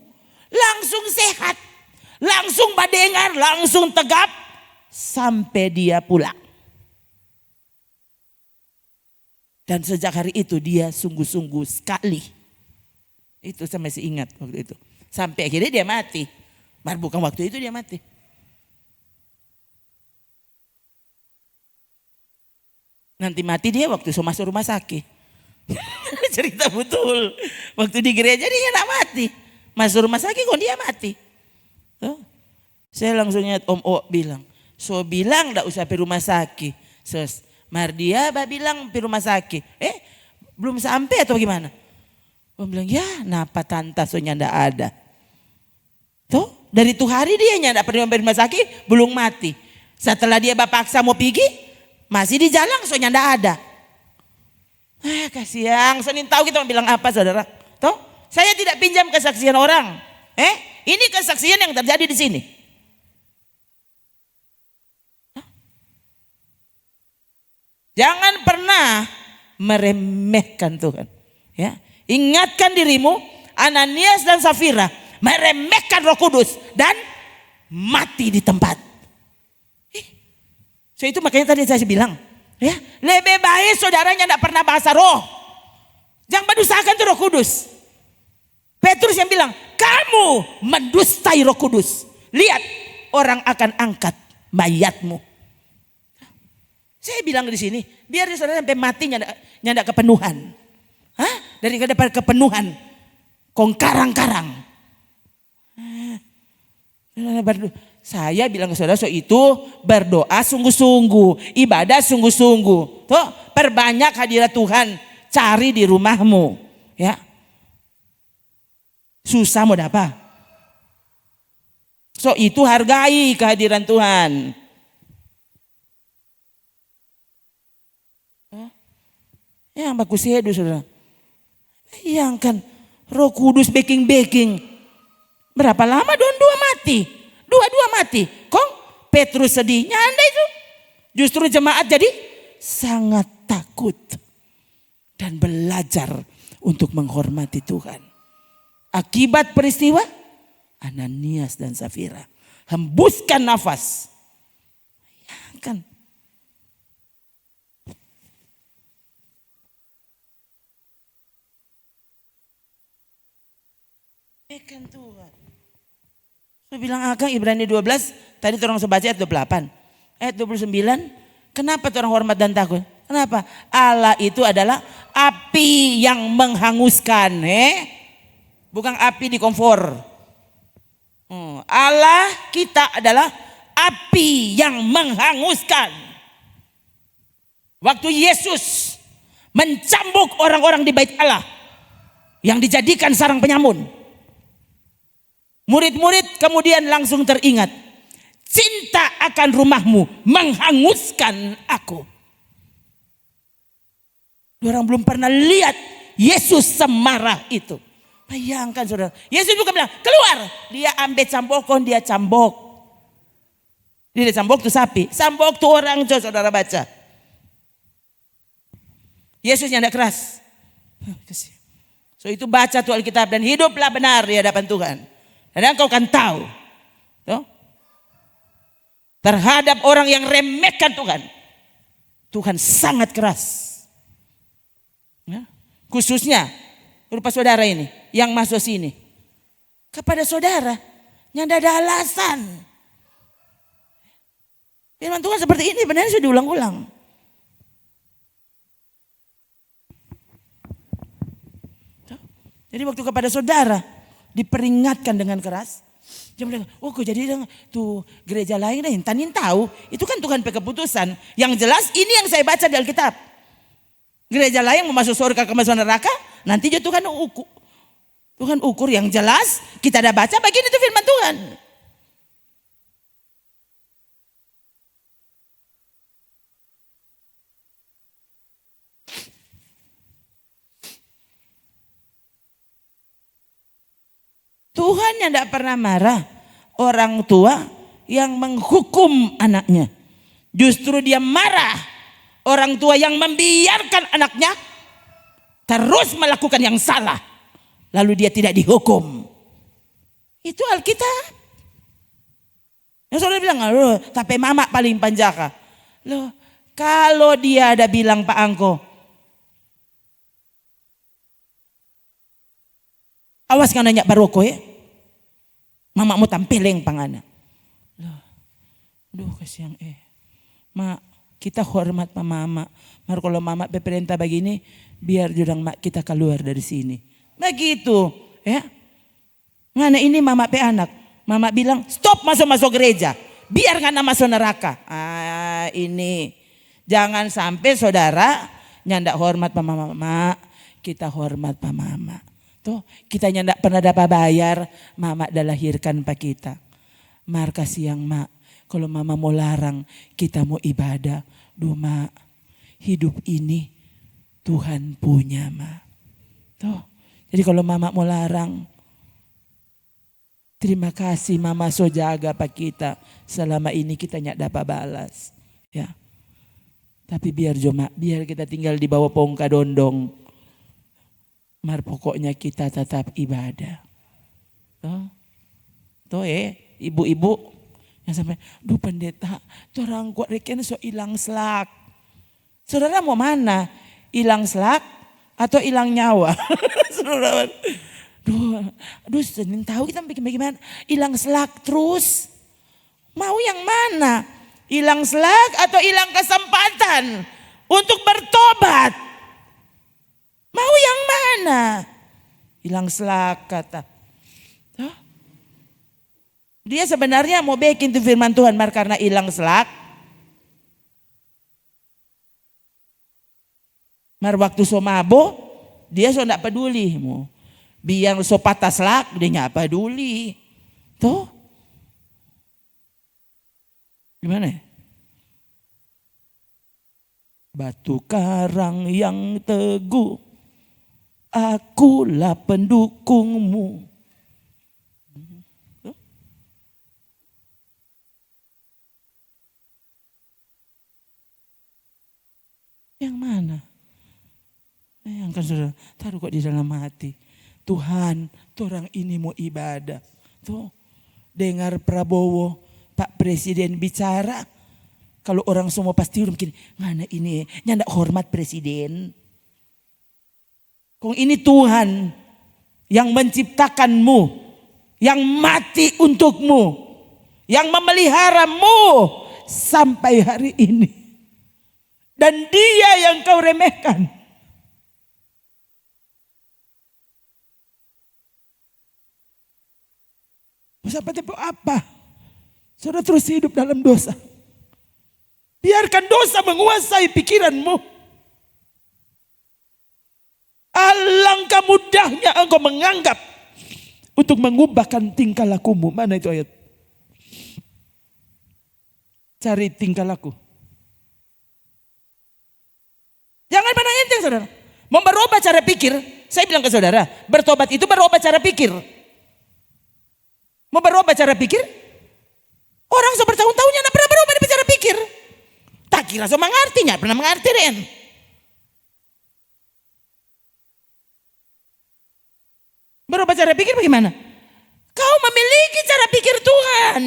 Langsung sehat. Langsung badengar, langsung tegap. Sampai dia pulang. Dan sejak hari itu dia sungguh-sungguh sekali. Itu saya masih ingat waktu itu. Sampai akhirnya dia mati. Baru bukan waktu itu dia mati. Nanti mati dia waktu masuk rumah sakit. Cerita betul. Waktu di gereja dia gak mati. Masuk rumah sakit kok dia mati. Saya langsung ingat Om O bilang. So bilang gak usah pergi rumah sakit. Mardia bilang pergi rumah sakit. Belum sampai atau gimana? Om bilang ya napa tanta soalnya ndak ada. Dari itu hari dia ndak pernah pergi rumah sakit belum mati. Setelah dia paksa mau pergi masih di jalan soalnya ndak ada. Kasihan. Senin tahu kita mau bilang apa saudara? Saya tidak pinjam kesaksian orang. Ini kesaksian yang terjadi di sini. Jangan pernah meremehkan Tuhan. Ya, ingatkan dirimu, Ananias dan Safira meremehkan Roh Kudus dan mati di tempat. So itu makanya tadi saya bilang, ya lebih baik saudaranya tidak pernah bahasa roh. Jangan mendustakan tuh Roh Kudus. Petrus yang bilang, kamu mendustai Roh Kudus. Lihat, orang akan angkat mayatmu. Saya bilang di sini, biar saudara sampai mati nyanda kepenuhan. Daripada kepenuhan, kong karang-karang. Saya bilang ke saudara, so itu berdoa sungguh-sungguh, ibadah sungguh-sungguh. Perbanyak hadirat Tuhan, cari di rumahmu. Ya, susah mau dapat. So itu hargai kehadiran Tuhan. Ya bagus sedu saudara. Bayangkan Roh Kudus baking. Berapa lama dua mati? Dua mati. Kong Petrus sedihnya anda itu. Justru jemaat jadi sangat takut. Dan belajar untuk menghormati Tuhan. Akibat peristiwa Ananias dan Safira hembuskan nafas. Bayangkan. Kan Tuhan. Saya bilang Akang Ibrani 12, tadi orang sebaca ayat 28. Ayat 29, kenapa orang hormat dan takut? Kenapa? Allah itu adalah api yang menghanguskan. Bukan api di kompor. Allah kita adalah api yang menghanguskan. Waktu Yesus mencambuk orang-orang di bait Allah yang dijadikan sarang penyamun, murid-murid kemudian langsung teringat, cinta akan rumahmu menghanguskan aku. Orang belum pernah lihat Yesus semarah itu. Bayangkan saudara, Yesus juga bilang keluar. Dia ambil cambokon, dia cambok. Dia cambok tuh sapi, cambok tuh orang, coba saudara baca. Yesusnya tidak keras. So itu baca tuh Alkitab dan hiduplah benar di hadapan Tuhan. Dan engkau kan tahu. Tuh, terhadap orang yang remehkan Tuhan, Tuhan sangat keras. Ya, khususnya berupa saudara ini yang masuk sini. Kepada saudara yang tidak ada alasan. Firman Tuhan seperti ini benar sudah diulang-ulang. Jadi waktu kepada saudara diperingatkan dengan keras, dia bilang, oh kok jadi tuh gereja lain deh, tanin tahu, itu kan Tuhan keputusan. Yang jelas ini yang saya baca di Alkitab. Gereja lain mau masuk surga ke masuk neraka, nanti juga Tuhan ukur yang jelas. Kita ada baca bagian itu firman Tuhan. Tuhan yang tidak pernah marah orang tua yang menghukum anaknya. Justru dia marah orang tua yang membiarkan anaknya terus melakukan yang salah. Lalu dia tidak dihukum. Itu Alkitab. Yang saudara bilang, loh, tapi mama paling panjaka. Loh, kalau dia ada bilang Pak Angko, awas kan nanya baroko ya. Mama mau tampileng pangana. Duh kasihan mak, kita hormat pa mama. Mar kalau mama beperintah begini, biar jurang mak kita keluar dari sini. Begitu, ya. Ngana ini mama pe anak. Mama bilang, stop masuk gereja. Biar ngana masuk neraka. Ini. Jangan sampai saudara nyandak hormat pa mama. Kita hormat pa mama. Tuh, kita nyandak pernah dapat bayar, mama dah lahirkan pak kita. Mar kasih yang mak, kalau mama mau larang, kita mau ibadah. Duh mak, hidup ini Tuhan punya mak. Tuh, jadi kalau mama mau larang, terima kasih mama so jaga pak kita. Selama ini kita nyak dapat balas. Ya. Tapi biar biar kita tinggal di bawah pongka dondong. Mar pokoknya kita tetap ibadah. Tuh ibu-ibu yang sampai, duh pendeta, tuh orang kuat reken so hilang selak. Saudara mau mana? Hilang selak atau hilang nyawa? Saudara, duh Senin tahu kita bikin bagaimana? Hilang selak terus. Mau yang mana? Hilang selak atau hilang kesempatan untuk bertobat? Mau yang mana? Hilang selak kata. Dia sebenarnya mau bikin itu firman Tuhan, mar karena hilang selak. Mar waktu so mabo, dia so ndak peduli. Biar so patah selak, dia ndak peduli. Tuh. Gimana ya? Batu karang yang teguh, akulah pendukungmu. Yang mana? Yang kan saudara, taruh kok di dalam hati. Tuhan, orang ini mau ibadah. Tuh, dengar Prabowo, Pak Presiden bicara. Kalau orang semua pasti mungkin, mana ini, nyandak hormat Presiden. Kong ini Tuhan yang menciptakanmu, yang mati untukmu, yang memeliharamu sampai hari ini. dan dia yang kau remehkan. Sampai tempo apa? Saudara terus hidup dalam dosa. Biarkan dosa menguasai pikiranmu. Alangkah mudahnya engkau menganggap untuk mengubahkan tingkah lakumu. Mana itu ayat? Cari tingkah laku. Jangan pandang enteng saudara. Mau berubah cara pikir. Saya bilang ke saudara, bertobat itu berubah cara pikir. Mau berubah cara pikir? Orang so bertahun-tahunnya tidak pernah berubah di cara pikir. Tak kira so mengertinya, pernah mengerti Ren. Berubah cara pikir bagaimana? Kau memiliki cara pikir Tuhan.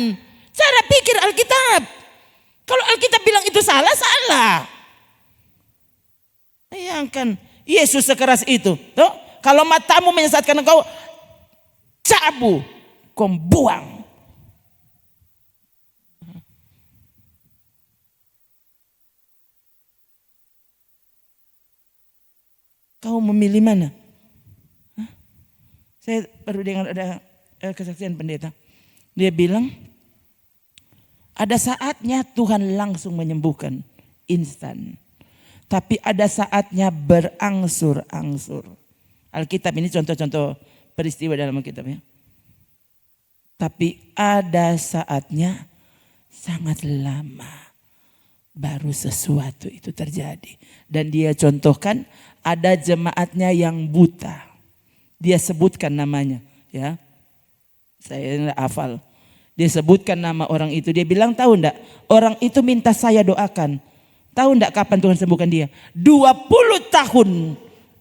Cara pikir Alkitab. Kalau Alkitab bilang itu salah, salah. Bayangkan Yesus sekeras itu. Tuh, kalau matamu menyesatkan engkau, cabu, kau buang. Kau memilih mana? Hah? Saya baru dengar ada kesaksian pendeta. Dia bilang, ada saatnya Tuhan langsung menyembuhkan, instan. Tapi ada saatnya berangsur-angsur. Alkitab ini contoh-contoh peristiwa dalam Alkitab ya. Tapi ada saatnya sangat lama baru sesuatu itu terjadi. Dan dia contohkan ada jemaatnya yang buta. Dia sebutkan namanya ya. Saya tidak hafal. Dia sebutkan nama orang itu. Dia bilang tahu enggak? Orang itu minta saya doakan. Tahu enggak kapan Tuhan sembuhkan dia? 20 tahun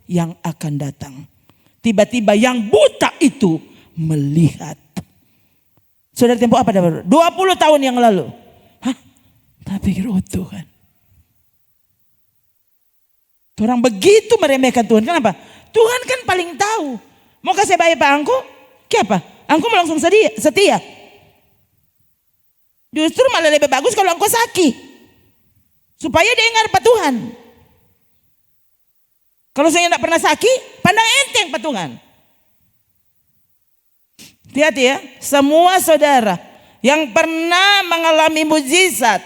yang akan datang. Tiba-tiba yang buta itu melihat. Saudara tempo apa dah? 20 tahun yang lalu. Hah? Tapi kira Tuhan. Orang begitu meremehkan Tuhan. Kenapa? Tuhan kan paling tahu. Mau kasih baik Pak Angko? Kenapa? Angko mau langsung setia. Justru malah lebih bagus kalau engkau sakit. Supaya dengar Pak Tuhan. Kalau saya tidak pernah sakit, pandang enteng Pak Tuhan. Hati-hati ya. Semua saudara yang pernah mengalami mujizat,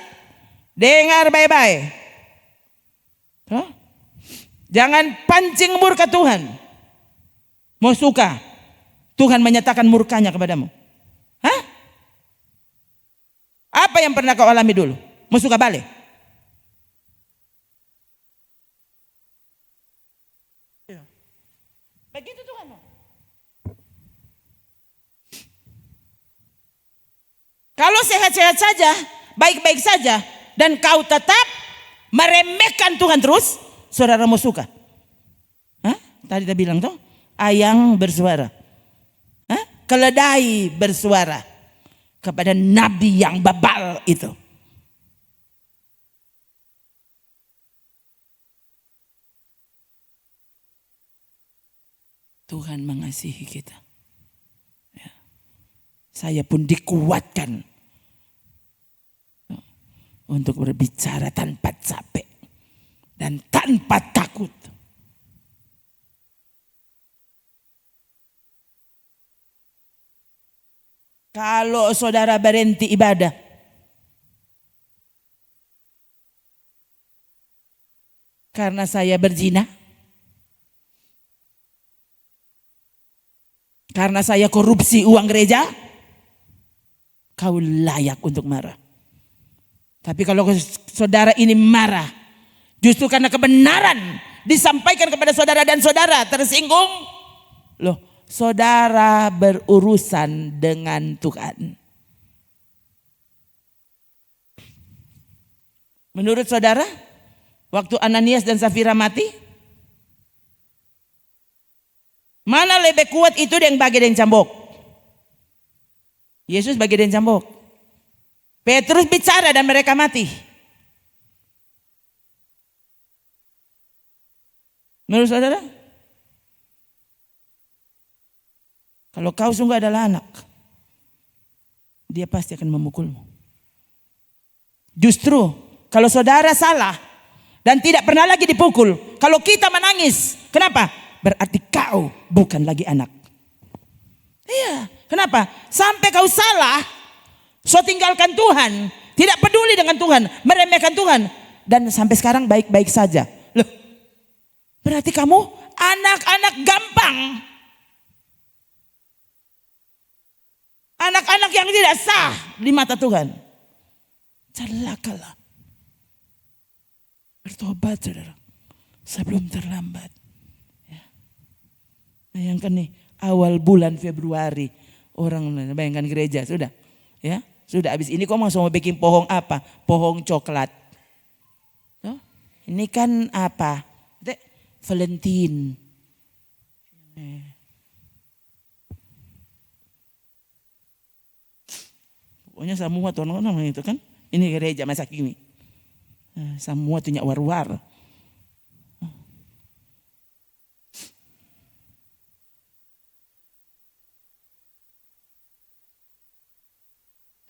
dengar baik-baik. Huh? Jangan pancing murka Tuhan. Mau suka Tuhan menyatakan murkanya kepadamu. Hah? Apa yang pernah kau alami dulu? Mau suka balik? Begitu Tuhan. Kalau sehat-sehat saja, baik-baik saja, dan kau tetap meremehkan Tuhan terus, saudara mau suka? Hah? Tadi kita bilang tuh, ayang bersuara. Hah? Keledai bersuara kepada nabi yang babal itu. Tuhan mengasihi kita. Ya. Saya pun dikuatkan untuk berbicara tanpa capek dan tanpa takut. Kalau saudara berhenti ibadah, karena saya berzina, karena saya korupsi uang gereja, kau layak untuk marah. Tapi kalau saudara ini marah, justru karena kebenaran disampaikan kepada saudara dan saudara tersinggung, loh, saudara berurusan dengan Tuhan. Menurut saudara, waktu Ananias dan Safira mati, mana lebih kuat itu yang bagi yang cambuk? Yesus bagi yang cambuk. Petrus bicara dan mereka mati. Menurut saudara? Kalau kau sungguh adalah anak, dia pasti akan memukulmu. Justru kalau saudara salah dan tidak pernah lagi dipukul. Kalau kita menangis, kenapa? Berarti kau bukan lagi anak. Iya, kenapa? Sampai kau salah, so tinggalkan Tuhan, tidak peduli dengan Tuhan, meremehkan Tuhan, dan sampai sekarang baik-baik saja. Loh, berarti kamu anak-anak gampang. Anak-anak yang tidak sah di mata Tuhan. Celakalah. Bertobat saudara, sebelum terlambat. Ya. Bayangkan nih, awal bulan Februari, orang bayangkan gereja sudah. Ya, sudah habis ini kok mau bikin pohon apa? Pohon coklat. Tuh, ini kan apa? Valentine. Pokoknya semua tuh namanya itu kan. Ini gereja masa kini. Semua tuh war-war.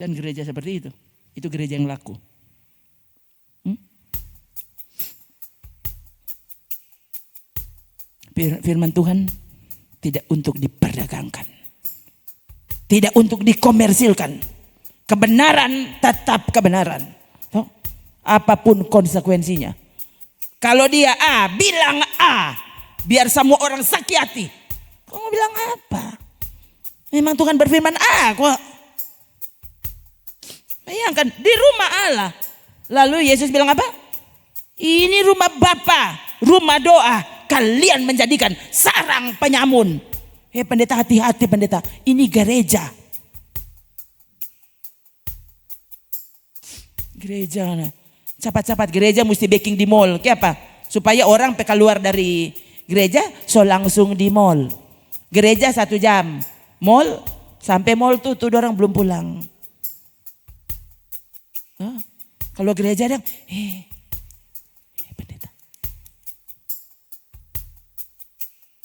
Dan gereja seperti itu gereja yang laku. Firman Tuhan tidak untuk diperdagangkan. Tidak untuk dikomersilkan. Kebenaran tetap kebenaran. Apapun konsekuensinya. Kalau dia A, bilang A. Biar semua orang sakit hati. Kamu bilang apa? Memang Tuhan berfirman A kok. Bayangkan di rumah Allah. Lalu Yesus bilang apa? Ini rumah Bapa, rumah doa. Kalian menjadikan sarang penyamun. Pendeta, hati-hati pendeta. Ini gereja. Gereja. Cepat-cepat gereja mesti baking di mall. Kenapa? Supaya orang keluar dari gereja so langsung di mall. Gereja 1 jam. Mall sampai mall tuh orang belum pulang. Kalau gereja ada pendeta.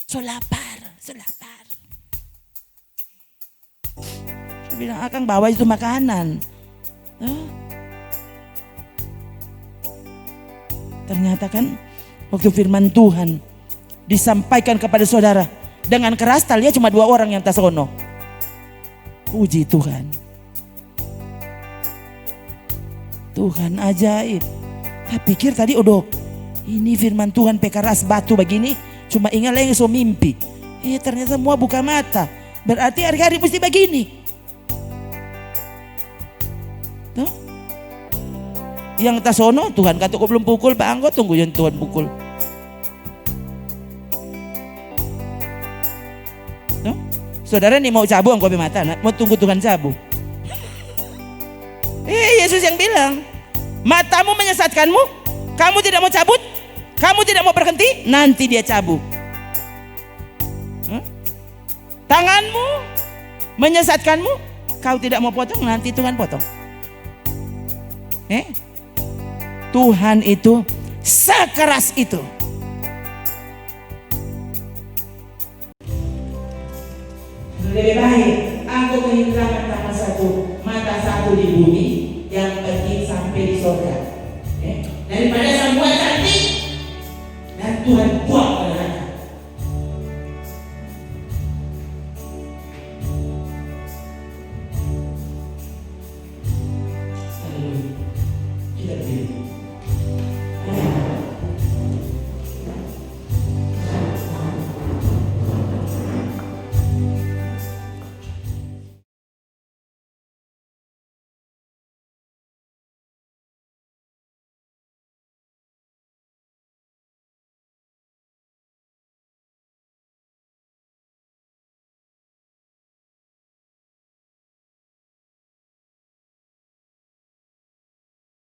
So lapar. Saya bilang akan bawa itu makanan. Ternyata kan waktu firman Tuhan disampaikan kepada saudara dengan keras, talinya cuma 2 orang yang tasono. Puji Tuhan. Tuhan ajaib. Saya pikir tadi ini firman Tuhan keras batu begini, cuma ingat lagi so mimpi. Ternyata semua buka mata. Berarti hari-hari mesti begini. Tuh. Yang tasono Tuhan kata kok belum pukul, Pak Anggo tunggu yang Tuhan pukul. Tuh. Saudara nih mau cabu anggo mata, mau tunggu Tuhan cabu. Yesus yang bilang, matamu menyesatkanmu, kamu tidak mau cabut, kamu tidak mau berhenti, nanti dia cabut. Tanganmu menyesatkanmu, kau tidak mau potong, nanti Tuhan potong. Tuhan itu sekeras itu. Lebih baik aku kehilangan mata satu di bumi, yang penting sampai di surga. Daripada semua cantik dan Tuhan buang